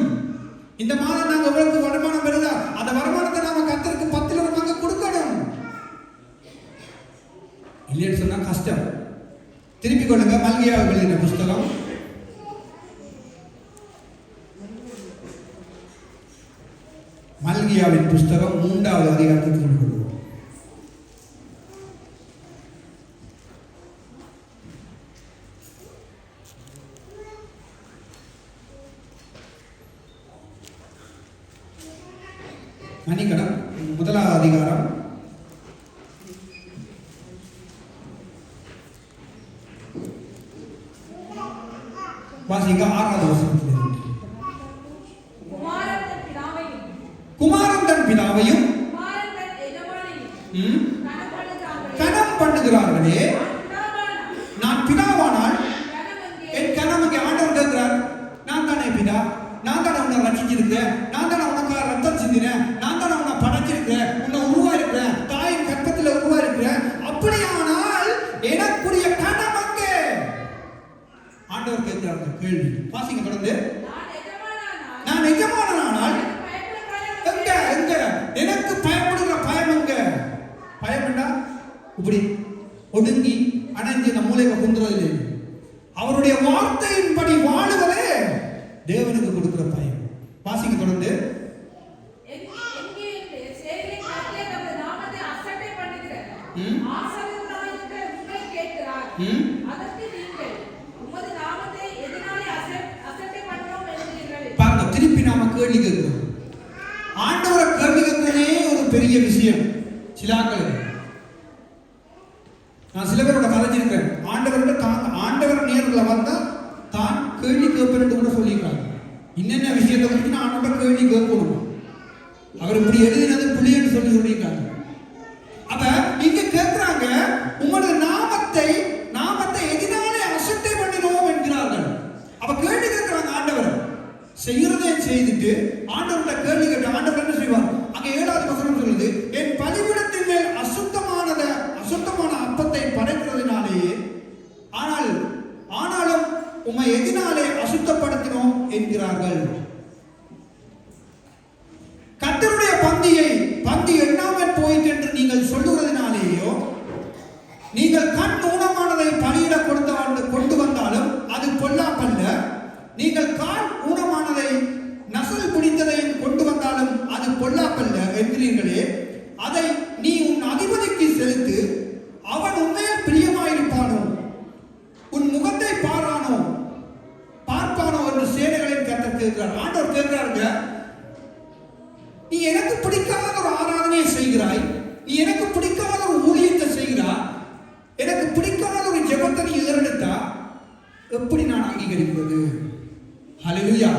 இந்த மாதம் நாங்க எவ்வளவு வருமானம் வருதா, அந்த வருமானத்தை நாம கர்த்தருக்கு 10 ரூபாய் கொடுக்கணும். இல்லைன்னு சொன்னா கஷ்டம். திருப்பி கொள்ளுங்க மல்கியாவில் எழுதின புஸ்தகம் மல்கியாவின் புஸ்தகம் 3வது அதிகாரத்துக்கு கொண்டு வருவோம். மன்னிக்கணும், 1வது அதிகாரம் வாசிங்க 6வது வசனத்தில். குமாரன் தன் பிதாவையும் கனம் பண்ணுகிறார்களே, நான் பிதாவானால் என் கனம். இங்கே ஆண்டவர் கேட்கிறார், நான் தானே பிதா, நான் தானே உன்னை ரட்சிச்சிருக்கேன், நான் தானே உனக்காக ரத்தம் சிந்தினேன், நான் தானே உன்னை படைச்சிருக்கிறேன், உன்னை உருவாயிருக்கிறேன், தாயின் கற்பத்தில் உருவாயிருக்கிறேன். அப்படியானால் எனக்குரிய கனம் அங்கே. ஆண்டவர் கேட்கிறாங்க கேள்வி. வாசிங்க தொடர்ந்து. நான் எஜமானனானால் எங்க எங்க எனக்கு பயப்படுகிற பயம் எங்க? பயம் என்ன? இப்படி ஒடுங்கி அணைஞ்சு இந்த மூளையை குந்துறதில்லை. அவருடைய வார்த்தையின்படி வாழுவதே தேவனுக்கு கொடுக்கிற பயம். வாசிங்க தொடர்ந்து. பாருங்க, திருப்பி நாம கேள்வி கேட்கிறோம். ஆண்டவரை கேள்வி கேட்கிறதே ஒரு பெரிய விஷயம். சிலாக்கள் நான் சில பேரோட கதைச்சிருக்கேன். ஆண்டவர் நேரில் வந்தா தான் கேள்வி கேட்பேன் கூட சொல்லியிருக்காங்க. என்னென்ன விஷயத்தை பற்றி ஆண்டவரை கேள்வி கேட்கணும், அவர் இப்படி எழுதினது புள்ளின்னு சொல்லியிருக்காங்க. அப்ப இங்க கேட்கிறாங்க, உங்களோட நாமத்தை எதினாலே அசட்டை பண்ணினோம் என்கிறார்கள். அப்ப கேள்வி கேட்கிறாங்க ஆண்டவர். செய்யறதை செய்துட்டு ஆண்டவர்கிட்ட கேள்வி கேட்டு ஆண்டவர் என்ன செய்வார்? அங்க 7வது வசனம் சொல்லுது, என் பலிபீடத்தின் மேல் அசுத்தமான அப்பத்தை படைக்கிறதுனாலேயே ஆனாலும் உம்மை எதினாலே அசுத்தப்படுத்தினோம் என்கிறார்கள். கர்த்தருடைய பந்தி எண்ணாமல் போயிட்டு என்று நீங்கள் சொல்லுவதனாலேயோ, நீங்கள் கண் ஊனமானதை பலியிட கொண்டு வந்தாலும் அது பொல்லாப்பல்ல, நீங்கள் கால் ஊனமானதை நசல் பிடித்ததையும் கொண்டு வந்தாலும் அது பொல்லாப்பல்ல என்கிறீர்களே, அதை நீ உன் அதிபதிக்கு செலுத்து, அவன் உண்மையில் பிரியமாயிருப்பானோ, உன் முகத்தை பார்ப்பானோ என்று சேனைகளின் கர்த்தர் கேட்கிறார். ஆண்டவர் கேட்கிறாருங்க, நீ எனக்கு பிடிக்காத ஒரு ஆராதனையை செய்கிறாய், நீ எனக்கு பிடிக்காத ஒரு ஊழியத்தை செய்கிறாய், எனக்கு பிடிக்காத ஒரு ஜெபத்தை நீ ஏறெடுத்தா எப்படி நான் அங்கீகரிக்கிறது? ஹல்லேலூயா.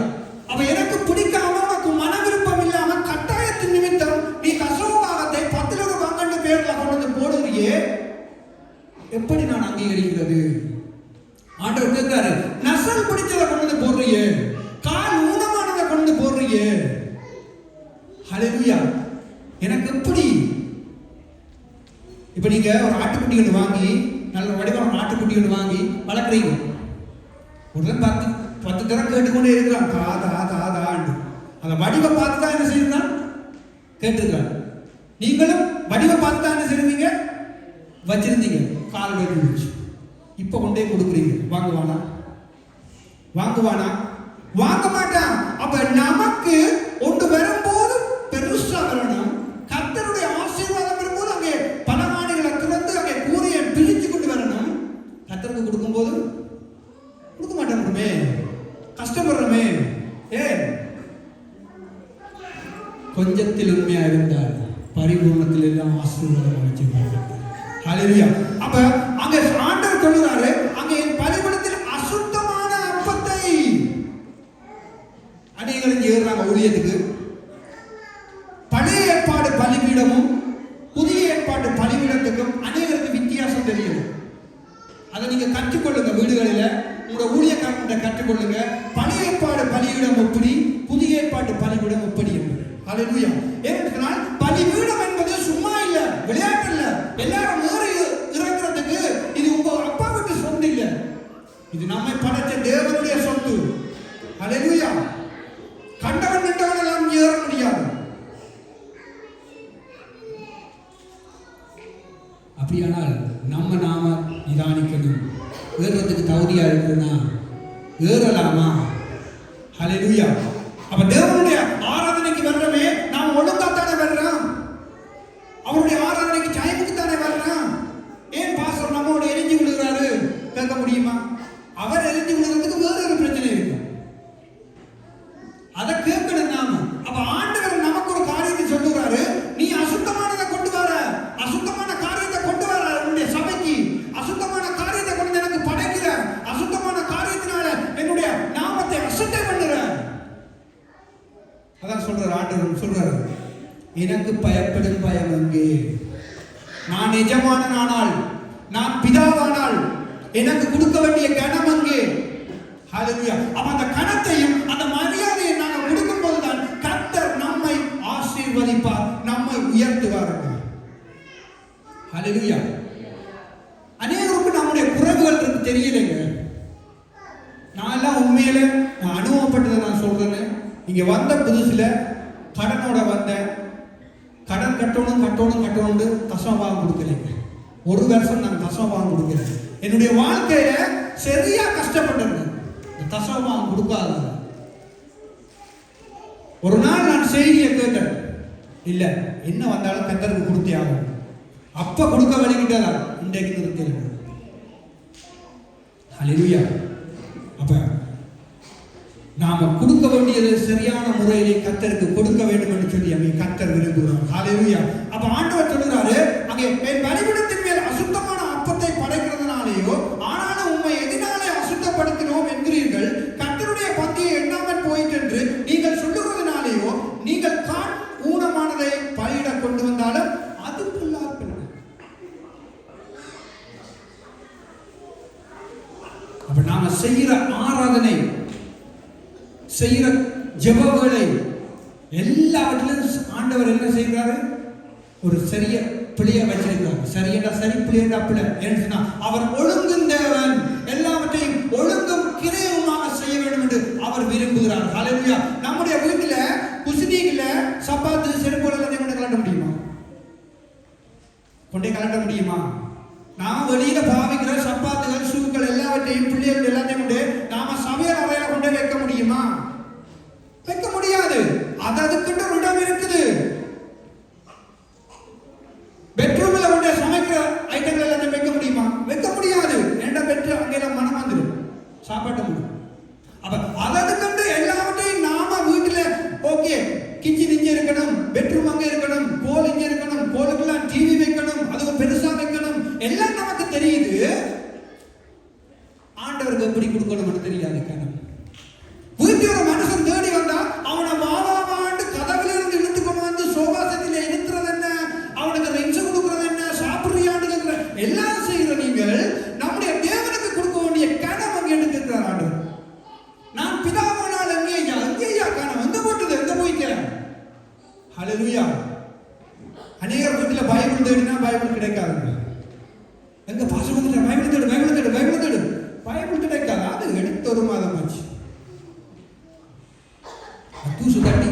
அவ எனக்கு பிடிக்காம, உனக்கு மன விருப்பம் இல்லாம, கட்டாயத்தின் நிமித்தம் நீ கசவபாகத்தை 10 ரூபாய் பேர்ல கொண்டு போடுறியே, எப்படி நான் அங்கீகரிக்கிறது? ஆண்டவர் கேட்கிறாரு, நசல் பிடிச்சதை கொண்டு போடுறியே, கால் ஊனமானதை கொண்டு போடுறியே, ஹல்லேலூயா, எனக்கு எப்படி? இப்போ நீங்க ஒரு ஆட்டுக்குட்டி ஒன்று வாங்கி, நல்ல வடிவான ஆட்டுக்குட்டி ஒன்று வாங்கி வளர்க்குறீங்க. உடனே 10 தரம் கேட்டுக்கொண்டே இருக்கிறான், தாதா தாதாண்டு. அந்த வடிவை பார்த்து தான் என்ன செய்யணும், கேட்டுருக்காங்க. நீங்களும் வடிவை பார்த்து தான் என்ன செய்வீங்க, வச்சிருந்தீங்க, கால் வெட்டி வச்சு. இப்போ கொண்டே கொடுக்குறீங்க, வாங்குவானா? வாங்குவானா? வாங்க மாட்டான். அப்ப நமக்கு ஒன்று வரும்போது பெருசா வரணும். கர்த்தருடைய ஆசீர்வாதம் வரும்போது அங்கே பலமானிகளை திறந்து அங்கே கூரையை பிரித்து கொண்டு வரணும். கர்த்தருக்கு கொடுக்கும்போது கொடுக்க மாட்டோமே, கஷ்டப்படுறோமே. கொஞ்சத்தில் உண்மையா இருந்தால் பரிபூர்ணத்தில் எல்லாம் ஆசீர்வாதம் வச்சிருக்காங்க. ஹல்லேலூயா. அப்ப அங்க ஆண்டவர் சொல்றாரு, அங்கே பலிபீடத்தில் அசுத்தமான அப்பத்தை அநேகரும் ஏறுறாங்க ஊழியத்துக்கு. பழைய ஏற்பாடு பலிபீடமும் புதிய ஏற்பாடு பலிபீடத்துக்கும் அநேகருக்கு வித்தியாசம் தெரியுது. அதை நீங்க கற்றுக்கொள்ளுங்க வீடுகளில், உங்களோட ஊழியக்காரர்கிட்ட கற்றுக்கொள்ளுங்க. பழைய ஏற்பாடு பலிபீடம் எப்படி, புதிய ஏற்பாடு பலிபீடம் எப்படி என்பது. ஹல்லேலூயா. ஏனென்றால் பலிபீடம் என்பது சும்மா இல்ல, விளையாட்டு இல்ல. எல்லாரும் ஏறி இறங்குறதுக்கு இது உங்க அப்பா வீட்டு சொத்து இல்ல, இது நம்மை படைச்ச தேவனுடைய சொத்து. ஹல்லேலூயா. கண்டவன் நின்றவன் எல்லாம் ஏற முடியாது. அப்படியானால் நாம நிதானிக்கணும். ஏறுறதுக்கு தகுதியா இருக்குன்னா ஏறலாமா? ஹல்லேலூயா. அப்ப தேவனுடைய ஆராதனைக்கு வர்றவே நாம் ஒழுங்காத்தானே வர்றோம். அவருடைய ஆராதனைக்கு டைமுக்கு தானே வர்றோம். ஏன் பாஸ்டர் நம்மோட எரிஞ்சு விழுகிறாரு கேட்க முடியுமா? அவர் எரிஞ்சு விழுகிறதுக்கு வேற ஒரு பிரச்சனை இருக்கு, அதை கேட்கணும் நாம. அப்ப ஆண்டவர் நமக்கு ஒரு காரியத்தை சொல்லுறாரு, நீ அசுத்தமானதை கொண்டு வர, அசுத்தமான காரியத்தை கொண்டு வர என்னுடைய சபைக்கு, அசுத்தமான காரியத்தை கொண்டு எனக்கு படைக்கிற, அசுத்தமான காரியத்தினால என்னுடைய நாமத்தை அசுத்தம் பண்ணுற. அதான் சொல்றாரு ஆண்டவர் சொல்றாரு, எனக்கு பயப்படும் பயம் எங்கே? நான் எஜமானனானால், நான் பிதாவானால் எனக்கு கொடுக்க வேண்டிய கனம் எங்கே? ஹல்லேலூயா. அப்ப அந்த கனத்தையும் அந்த மரியாதையை நாங்கள் கொடுக்கும் போதுதான் கர்த்தர் நம்மை ஆசீர்வதிப்பார், நம்மை உயர்த்துவார். ஹல்லேலூயா. அநேகருக்கு நம்முடைய குறைவுகள் இருக்கு தெரியலைங்க. நான் எல்லாம் உண்மையில நான் அனுபவப்பட்டதை நான் சொல்றேன்னு. இங்க வந்த புதுசுல கடனோட வந்தேன், கடன் கட்டணும் தசமபாகம் கொடுக்கலைங்க. 1 வருஷம் நான் தசமபாகம் கொடுக்கிறேன். என்னுடைய வாழ்க்கையில சரியா கஷ்டப்பட்டேன், தசமபாகம் கொடுக்காத. ஒரு நாள் நான் செய்தியை கேட்டேன், இல்ல என்ன வந்தாலும் கர்த்தருக்கு கொடுத்தே ஆகும். அப்ப கொடுக்க வழிகிட்டதா இன்றைக்கு நிறுத்திடுங்க. ஹல்லேலூயா. அப்ப நாம கொடுக்க வேண்டியது சரியான முறையிலே கர்த்தருக்கு கொடுக்க வேண்டும் என்று சொல்லி அங்கே கர்த்தர் விரும்புகிறார். ஹல்லேலூயா. அப்ப ஆண்டவர் சொல்றாரு, அங்கே பலிபீடத்தின் மேல் அசுத்தமான அப்பத்தை படைக்கிறதுனாலேயோ, ஆனாலும் உண்மை எதனாலே அசுத்தப்படுத்தினோம் என்கிறீர்கள், கர்த்தருடைய பந்தியை எண்ணாமல் போயிட்டு என்று நீங்கள் சொல்லுவதனாலேயோ, நீங்கள் கான் ஊனமானதை பலியிட கொண்டு வந்தாலும் அது புல்லாப்பின. அப்ப நாம செய்கிற ஆராதனை, செய்கிற ஜெபங்களை எல்லாவற்றிலும் ஆண்டவர் என்ன செய்கிறாரு, ஒரு சரிய பிள்ளைய வச்சிருக்கிறார். சரியண்டா சரி, பிள்ளையண்டா பிள்ளை. ஏன்னு சொன்னா அவர் ஒழுங்கும் தேவன், எல்லாவற்றையும் ஒழுங்கும் கிரயமாக செய்ய வேண்டும் என்று அவர் விரும்புகிறார். ஹல்லேலூயா. நம்முடைய வீட்டுல குசினிகள சப்பாத்து செருப்போல எல்லாத்தையும் கொண்டு கலட்ட முடியுமா? கொண்டே கலட்ட முடியுமா? நாம் வெளியில பாவிக்கிற சப்பாத்துகள் ஷூக்கள் எல்லாவற்றையும் பிள்ளைகள் எல்லாத்தையும் கொண்டு நாம சமையல் அறையில கொண்டு வைக்க முடியுமா? வைக்க முடியாது. அதுக்குன்னு ஒரு இடம் இருக்குது. பெட்ரூம்ல கொண்டு சமைக்கிற ஐட்டங்கள் எல்லாத்தையும் வைக்க முடியுமா? வைக்க முடியாது. ஏண்டா பெட்ரூம் அங்கெல்லாம் மனம் வந்துடும், சாப்பாட்டு முடியும். அப்ப அதுக்குன்னு எல்லாவற்றையும் நாம வீட்டுல ஓகே, கிச்சன் இங்க இருக்கணும், பெட்ரூம் அங்க இருக்கணும், கோல் இங்க இருக்கணும், கோலுக்கெல்லாம் டிவி வைக்கணும், அது பெருசா வைக்கணும், எல்லாம் நமக்கு தெரியுது. ஆண்டவருக்கு எப்படி கொடுக்கணும்னு தெரியாது. கணம் வீட்டு ஒரு பைபிள் கிடைக்காதுங்க. எங்க பாஸ்டர் வந்துட்டார், பைபிள் தேடு பைபிள் தேடு பைபிள் தேடு, பைபிள் கிடைக்காது. அது எடுத்து ஒரு மாதம் ஆச்சு. தூசு தட்டி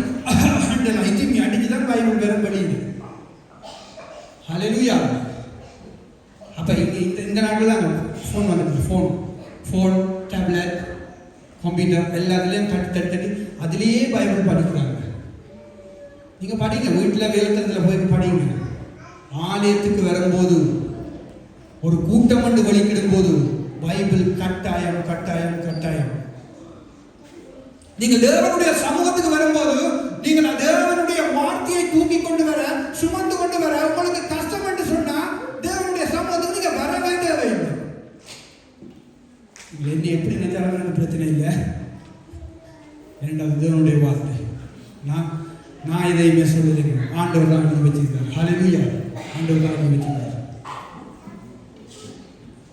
ஐத்திமி அடிச்சுதான் பைபிள் பெரும் வெளியுது. ஹல்லேலூயா. அப்ப இந்த நாட்டில் தான் ஃபோன் வந்துருக்கு. ஃபோன் டேப்லெட் கம்ப்யூட்டர் எல்லாத்துலேயும் தட்டி அதுலேயே பைபிள் படிக்கிறாங்க. நீங்கள் படிங்க, வீட்டில் வேலைத்தனத்தில் போய் படிங்க. ஆலயத்துக்கு வரும்போது ஒரு கூட்டம் வந்து வழிக்கிடும் போது பைபிள் கட்டாயம் கட்டாயம் கட்டாயம். நீங்கள் தேவனுடைய சமூகத்துக்கு வரும்போது நீங்கள் தேவனுடைய வார்த்தையை தூக்கி கொண்டு வர, சுமந்து கொண்டு வர உங்களுக்கு கஷ்டம் என்று சொன்னா தேவனுடைய சமூகத்துக்கு நீங்க வர வேண்டியவை இல்லை. என்ன எப்படி நினைச்சாலும் எனக்கு பிரச்சனை இல்லை. இரண்டாவது தேவனுடைய வார்த்தை. நான் இதையுமே சொல்லுறேன். ஆண்டவர் தான் அனுப்பி வச்சிருக்கார். ஹல்லேலூயா. ஆண்டவர் தான் அனுப்பி வச்சிருக்கார்.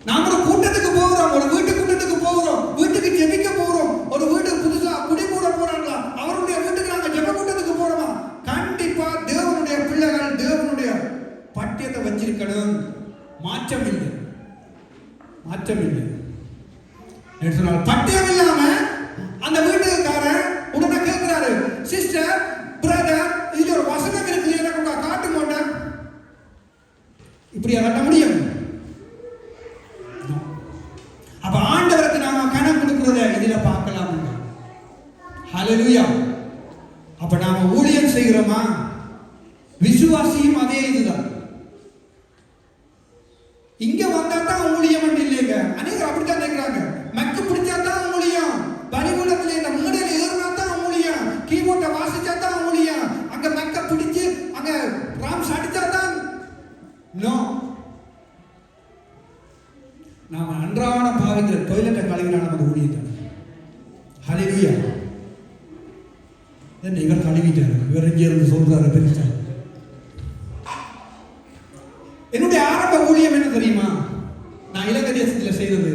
நாம் ஒரு கூட்டத்துக்கு போகிறோம், ஒரு வீட்டு கூட்டத்துக்கு போகிறோம், வீட்டுக்கு ஜெபிக்க போகிறோம். ஒரு வீடு புதுசா குடி கூட போறாங்களா, அவருடைய வீட்டுக்கு நாங்கள் ஜெப கூட்டத்துக்கு போறோமா? கண்டிப்பா தேவனுடைய பிள்ளைகள் தேவனுடைய பட்டியத்தை வச்சிருக்கணும். மாற்றம் இல்லை, மாற்றம் இல்லை. பட்டியம் இல்லாம அந்த வீட்டுக்காரன் உடனே கேட்கிறாரு, சிஸ்டர் பிரதர் இதுல ஒரு வசனம் இருக்கு, எனக்கு காட்டு மாட்டேன். இப்படியா கட்ட முடியும்? அப்ப ஆண்டவருக்கு நாம கணக்கு கொடுக்கிறத இதுல பார்க்கலாம். ஹல்லேலூயா. அப்ப நாம ஊழியம் செய்கிறோமா? விசுவாசியும் அதே இதுதான். இங்க வந்தா தான் ஊழியம் இல்லைங்க. அநேகர் அப்படித்தான் நினைக்கிறாங்க. மக்கு பிடிச்சா தான் ஊழியம், பலிபீடத்துல இந்த மூடையில ஏறினா தான் ஊழியம், கீபோர்டை வாசிச்சா தான் ஊழியம், அங்க மக்க பிடிச்சு அங்க ராம்ஸ் அடிச்சா தான். நோ. நாம அன்றாட பாவிக்கிற டொய்லெட்டை கழுவினா நமக்கு ஊழியம் தான். ஹல்லேலூயா. என்ன இவர் கழுவிட்டாரு, இவர் இங்கே இருந்து சொல்றாரு பெருசா. என்னுடைய ஆரம்ப ஊழியம் என்ன தெரியுமா? நான் இலங்கை தேசத்தில் செய்தது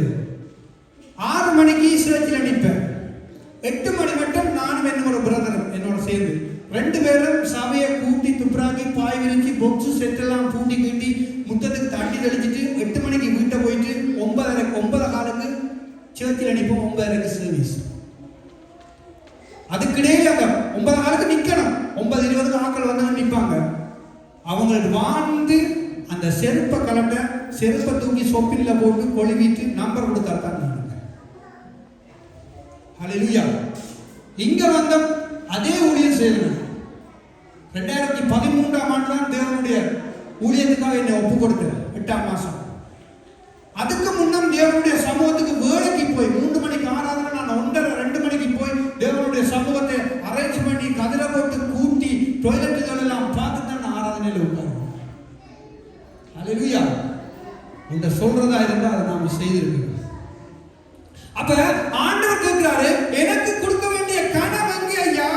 6 மணிக்கு சேர்ச்சியில் நிற்பேன். 8 மணி மட்டும் நானும் என்னோட பிரதரும் என்னோட சேர்ந்து 2 பேரும் சபையை கூட்டி துப்புராக்கி பாய் விரிச்சு பொக்ஸு செட்டெல்லாம் பூட்டி கட்டி முத்தத்துக்கு தண்ணி தெளிச்சிட்டு 8 மணிக்கு வீட்டை போயிட்டு 9 காலுக்கு சேர்ச்சியில் நிற்போம். 9:30 சர்வீஸ். அதுக்கிடையே அங்க 9 காலுக்கு நிற்கணும். 9:20 ஆட்கள் வந்து நிற்பாங்க. அவங்களுக்கு வாழ்ந்து அந்த செருப்பை கலட்ட, செருப்பை தூக்கி சொப்பின்ல போட்டு கொழுவிட்டு நம்பர் கொடுத்தா தான். ஹல்லேலூயா. இங்க வந்த அதே ஊழியம் செய்யணும். 2013ஆம் ஆண்டு தான் தேவனுடைய ஊழியத்துக்காக என்னை ஒப்பு கொடுத்தேன். 8ஆம் மாசம். அதுக்கு முன்னம் தேவனுடைய சமூகத்துக்கு வேலைக்கு போய் 3 மணிக்கு ஆராதனை, நான் 1:30-2 மணிக்கு போய் தேவனுடைய சமூகத்தை அரேஞ்ச் பண்ணி கதிர போட்டு கூட்டி டொய்லெட்டுகள் எல்லாம் பார்த்து தான் நான் ஆராதனையில் உட்காருவேன். ஹல்லேலூயா. இந்த சொல்றதா இருந்தா அதை நாம செய்திருக்கோம். அப்ப ஆண்டவர் கேட்கிறாரு, எனக்கு கொடுக்க வேண்டிய கனம் எங்கே ஐயா?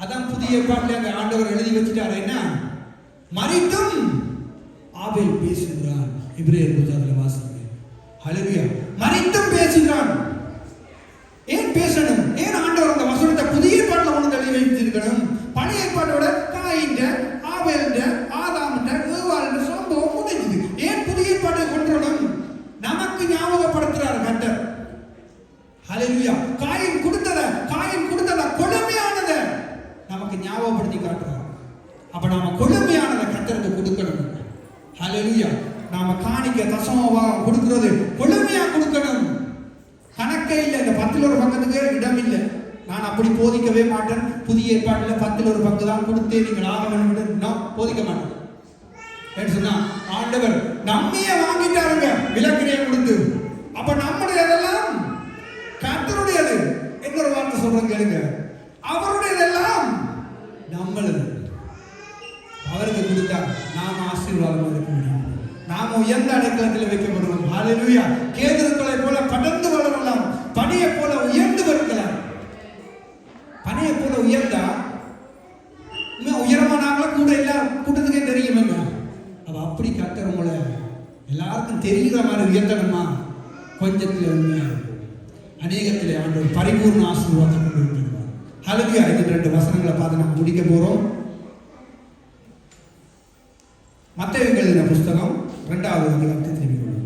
அதான் புதிய ஏற்பாட்டில் ஆண்டவர் எழுதி வச்சுட்டாரு. என்ன? மரித்தும் ஆபேல் பேசுகிறான். எபிரேயர் புத்தகத்தில் வாசிங்க. ஹல்லேலூயா. மரித்தும் பேசுகிறான். ஏன் பேசணும்? ஏன் ஆண்டவர் அந்த வசனத்தை புதிய ஏற்பாட்டில் கொண்டு எழுதி வைத்திருக்கணும்? பழைய ஏற்பாட்டோட காயின்ற ஆபேல்ன்ற ஆதாம்ன்ற ஏவாள்ன்ற சம்பவம் முடிஞ்சது. ஏன் புதிய ஏற்பாட்டை கொண்டுறணும்? நமக்கு ஞாபகப்படுத்துறார் கர்த்தர். ஹல்லேலூயா. காயின் கொடுத்தத கொழுமையானத நமக்கு ஞாபகப்படுத்தி காட்டுறார். அப்ப நாம கொழுமையானத கர்த்தருக்கு கொடுக்கணும். ஹல்லேலூயா. நாம காணிக்க தசமபாகம் கொடுக்கிறது கொழுமையா கொடுக்கணும். கணக்கே இல்லை. இந்த 10ல் ஒரு பங்கத்துக்கு இடம் இல்லை. நான் அப்படி போதிக்கவே மாட்டேன். புதிய ஏற்பாட்டில் 10ல் ஒரு பங்கு தான் கொடுத்தே நீங்கள் ஆக வேண்டும். நான் போதிக்க மாட்டேன். சொன்னா ஆண்டவர் நம்மையே வாங்கிட்டாருங்க விலக்கினையை கொடுத்து. அப்ப நம்முடையதெல்லாம் கர்த்தருடையது. இன்னொரு வார்த்தை சொல்றேன் கேளுங்க, அவருடையதெல்லாம் நம்மளது. அவருக்கு கொடுத்தா நாம ஆசீர்வாதம் இருக்க முடியும். நாம உயர்ந்த அடைக்கலத்தில் வைக்கப்படுவோம். ஹல்லேலூயா. கேதுருக்களை போல படர்ந்து வளரலாம், பனியை போல உயர்ந்து வருக்கலாம். பனியை போல உயர்ந்தா உயரமானாங்களா கூட எல்லாரும் கூட்டத்துக்கே தெரியுமேங்க. அவ அப்படி கர்த்தர் உங்களை எல்லாருக்கும் தெரிகிற மாதிரி உயர்த்தணுமா? கொஞ்சத்தில் உண்மையா அநேகத்திலே ஆண்டவர் பரிபூர்ண ஆசீர்வாதத்தை கொண்டு விட்டுருவார். ஹல்லேலூயா. இந்த 2 வசனங்களை பார்த்து நம்ம முடிக்க போறோம். மத்தேயு எழுதின புஸ்தகம் 2வது அதிகாரத்தை திரும்பிக் கொள்ளுங்கள்.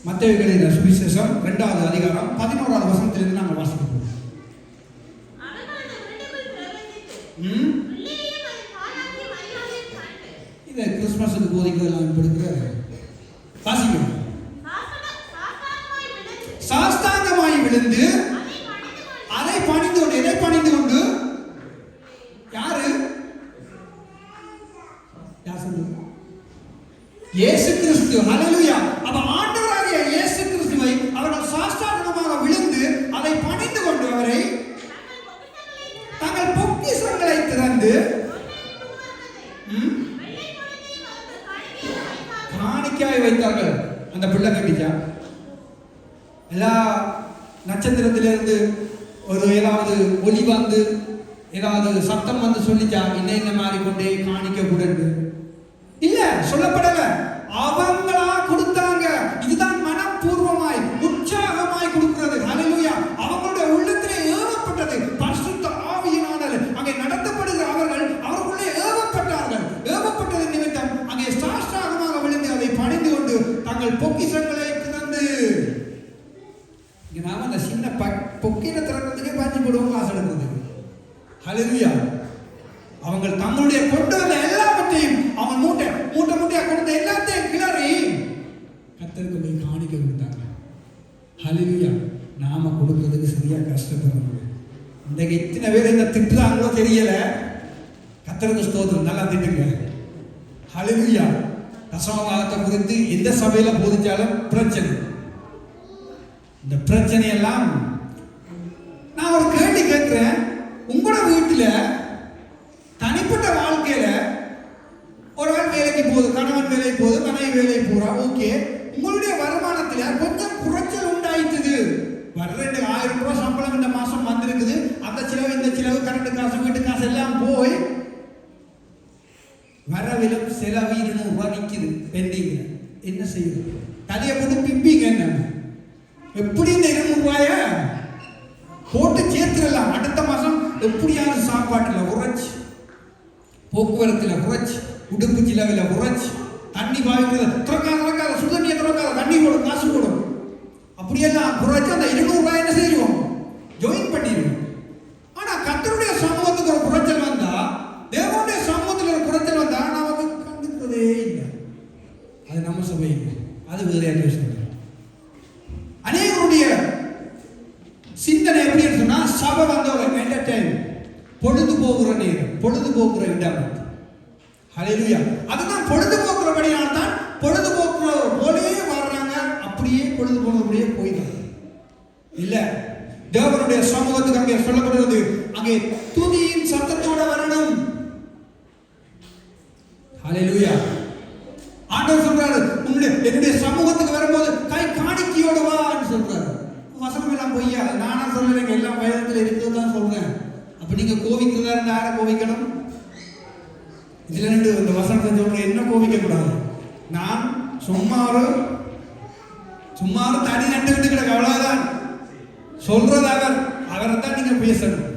மத்தேயு எழுதின சுவிசேஷம் 2வது அதிகாரம் 11வது வசனத்திலிருந்து நாங்கள் வாசிக்கிறோம். இதை கிறிஸ்துமஸுக்கு போதிக்கிறதெல்லாம் கொடுக்கிறாரு. வாசிக்கணும். சாஸ்தாங்கமாய் விழுந்து அதை பணிந்து கொண்டு, எதை பணிந்து கொண்டு? யாரு? யார் சொல்லுங்க? இயேசு கிறிஸ்து. ஹல்லேலூயா. அப்ப ஆண்டவராகிய இயேசு கிறிஸ்துவை அவர்கள் சாஸ்தாங்கமாக விழுந்து அதை பணிந்து கொண்டு அவரை தங்கள் பொக்கிஷங்களை திறந்து காணிக்கையாய் வைத்தார்கள். அந்த பிள்ளை கட்டிச்சா எல்லா நட்சத்திரத்திலிருந்து ஒரு ஏதாவது ஒளி வந்து ஏதாவது சத்தம் வந்து சொல்லிச்சா என்ன மாதிரி கொண்டே காணிக்க கூடாது இல்ல, சொல்லப்படல. அவங்களா கொடுத்தாங்க. இதுதான் மனப்பூர்வமாய் உற்சாகமாய் கொடுக்கிறது. ஹல்லேலூயா. அவங்களுடைய உள்ளத்திலே ஏவப்பட்டது. பரிசுத்த ஆவியினாலே அங்கே நடத்தப்படுகிற அவர்களுக்குள்ளே ஏவப்பட்டார்கள். ஏவப்பட்டது நிமித்தம் அங்கே சாஷ்டாங்கமாக விழுந்து அதை பணிந்து கொண்டு தங்கள் பொக்கிஷங்களை திறந்து, நாம அந்த சின்ன பொக்கின திறக்கிறதுக்கே பாஞ்சு போடுவோம் காசு எடுக்கிறது. ஹல்லேலூயா. அவங்க தங்களுடைய கொண்டு வந்த எல்லாவற்றையும் அவங்க மூட்டையா கொடுத்த எல்லாத்தையும் கிளறி கர்த்தருக்கு போய் காணிக்க கொடுத்தாங்க. ஹல்லேலூயா. நாம கொடுக்கறதுக்கு சரியா கஷ்டப்படுறோம். இன்றைக்கு இத்தனை பேர் என்ன திட்டுறாங்களோ தெரியல. கர்த்தருக்கு ஸ்தோத்திரம். நல்லா திட்டுங்க. ஹல்லேலூயா. தசமபாகத்தை குறித்து எந்த சபையில போதிச்சாலும் பிரச்சனை. இந்த பிரச்சனையெல்லாம் நான் ஒரு கேள்வி கேட்கிறேன். உங்களோட வீட்டுல தனிப்பட்ட வாழ்க்கையில ஒரு ஆள் வேலைக்கு போகுது, கணவன் வேலைக்கு போகுது, மனைவி வேலைக்கு போறா, ஓகே. உங்களுடைய வருமானத்துல கொஞ்சம் குறைச்சல் உண்டாயிட்டுது. வர 2,000 ரூபாய் சம்பளம் இந்த மாசம் வந்திருக்குது. அந்த செலவு இந்த செலவு, கரண்ட் காசு வீட்டு காசு எல்லாம் போய் வரவிலும் செலவு 200 ரூபாய் நிக்குது பெண்டிங். என்ன செய்யுது? தலையை போட்டு பிம்பிங்க. என்ன எப்படி இந்த 200 ரூபாய போட்டு சேர்த்துடலாம். அடுத்த மாசம் எப்படியாவது சாப்பாட்டுல உரைச்சு, போக்குவரத்துல உரைச்சு, உடுப்பு சிலவில உரைச்சு, தண்ணி பாய்க்கிறது திறக்காத சுடுதண்ணியை திறக்காத தண்ணி போடும், காசு போடும், அப்படியெல்லாம் குறைச்சு அந்த 200 ரூபாய் என்ன செய்வோம்? ஜாயின் பண்ணிடுவோம். ஆனா கர்த்தருடைய சமூகத்துக்கு ஒரு குறைச்சல் வந்தா, தேவனுடைய சமூகத்தில் ஒரு குறைச்சல் வந்தா நமக்கு கண்டுக்கிறதே இல்லை. அது நம்ம சபை இல்லை, அது வேற விஷயம். அநேகருடைய சிந்தனை எப்படின்னு சொன்னா, சபை வந்த ஒரு என்டர்டைன், பொழுது போகிற நேரம், பொழுது போகிற இடம். ஹல்லேலூயா. அதுதான் பொழுது போக்குறபடியால் தான் பொழுது போக்குற போலே வர்றாங்க. அப்படியே பொழுது போனபடியே போயிடுறாங்க. இல்ல, தேவனுடைய சமூகத்துக்கு அங்கே சொல்லப்படுறது, அங்கே துதியின் சத்தத்தோட வரணும். ஹல்லேலூயா. ஆண்டவர் சொல்றாரு, என்னுடைய சமூகத்துக்கு வரும்போது கை காணிக்கையோடு வான்னு சொல்றாரு. வசனம் எல்லாம் பொய்யா, நானா சொல்றேன், எல்லாம் வேதத்தில் இருக்கிறது தான் சொல்றேன். அப்ப நீங்க கோவிக்கிறதா இருந்தா யாரை கோவிக்கணும்? இதுல 2 இந்த வசனத்தை சொல்றேன், என்ன கோவிக்க கூடாது. நான் சும்மாறு தனி நட்டு கிடக்க, அவ்வளவுதான் சொல்றது. அவரை தான் நீங்க பேசணும்.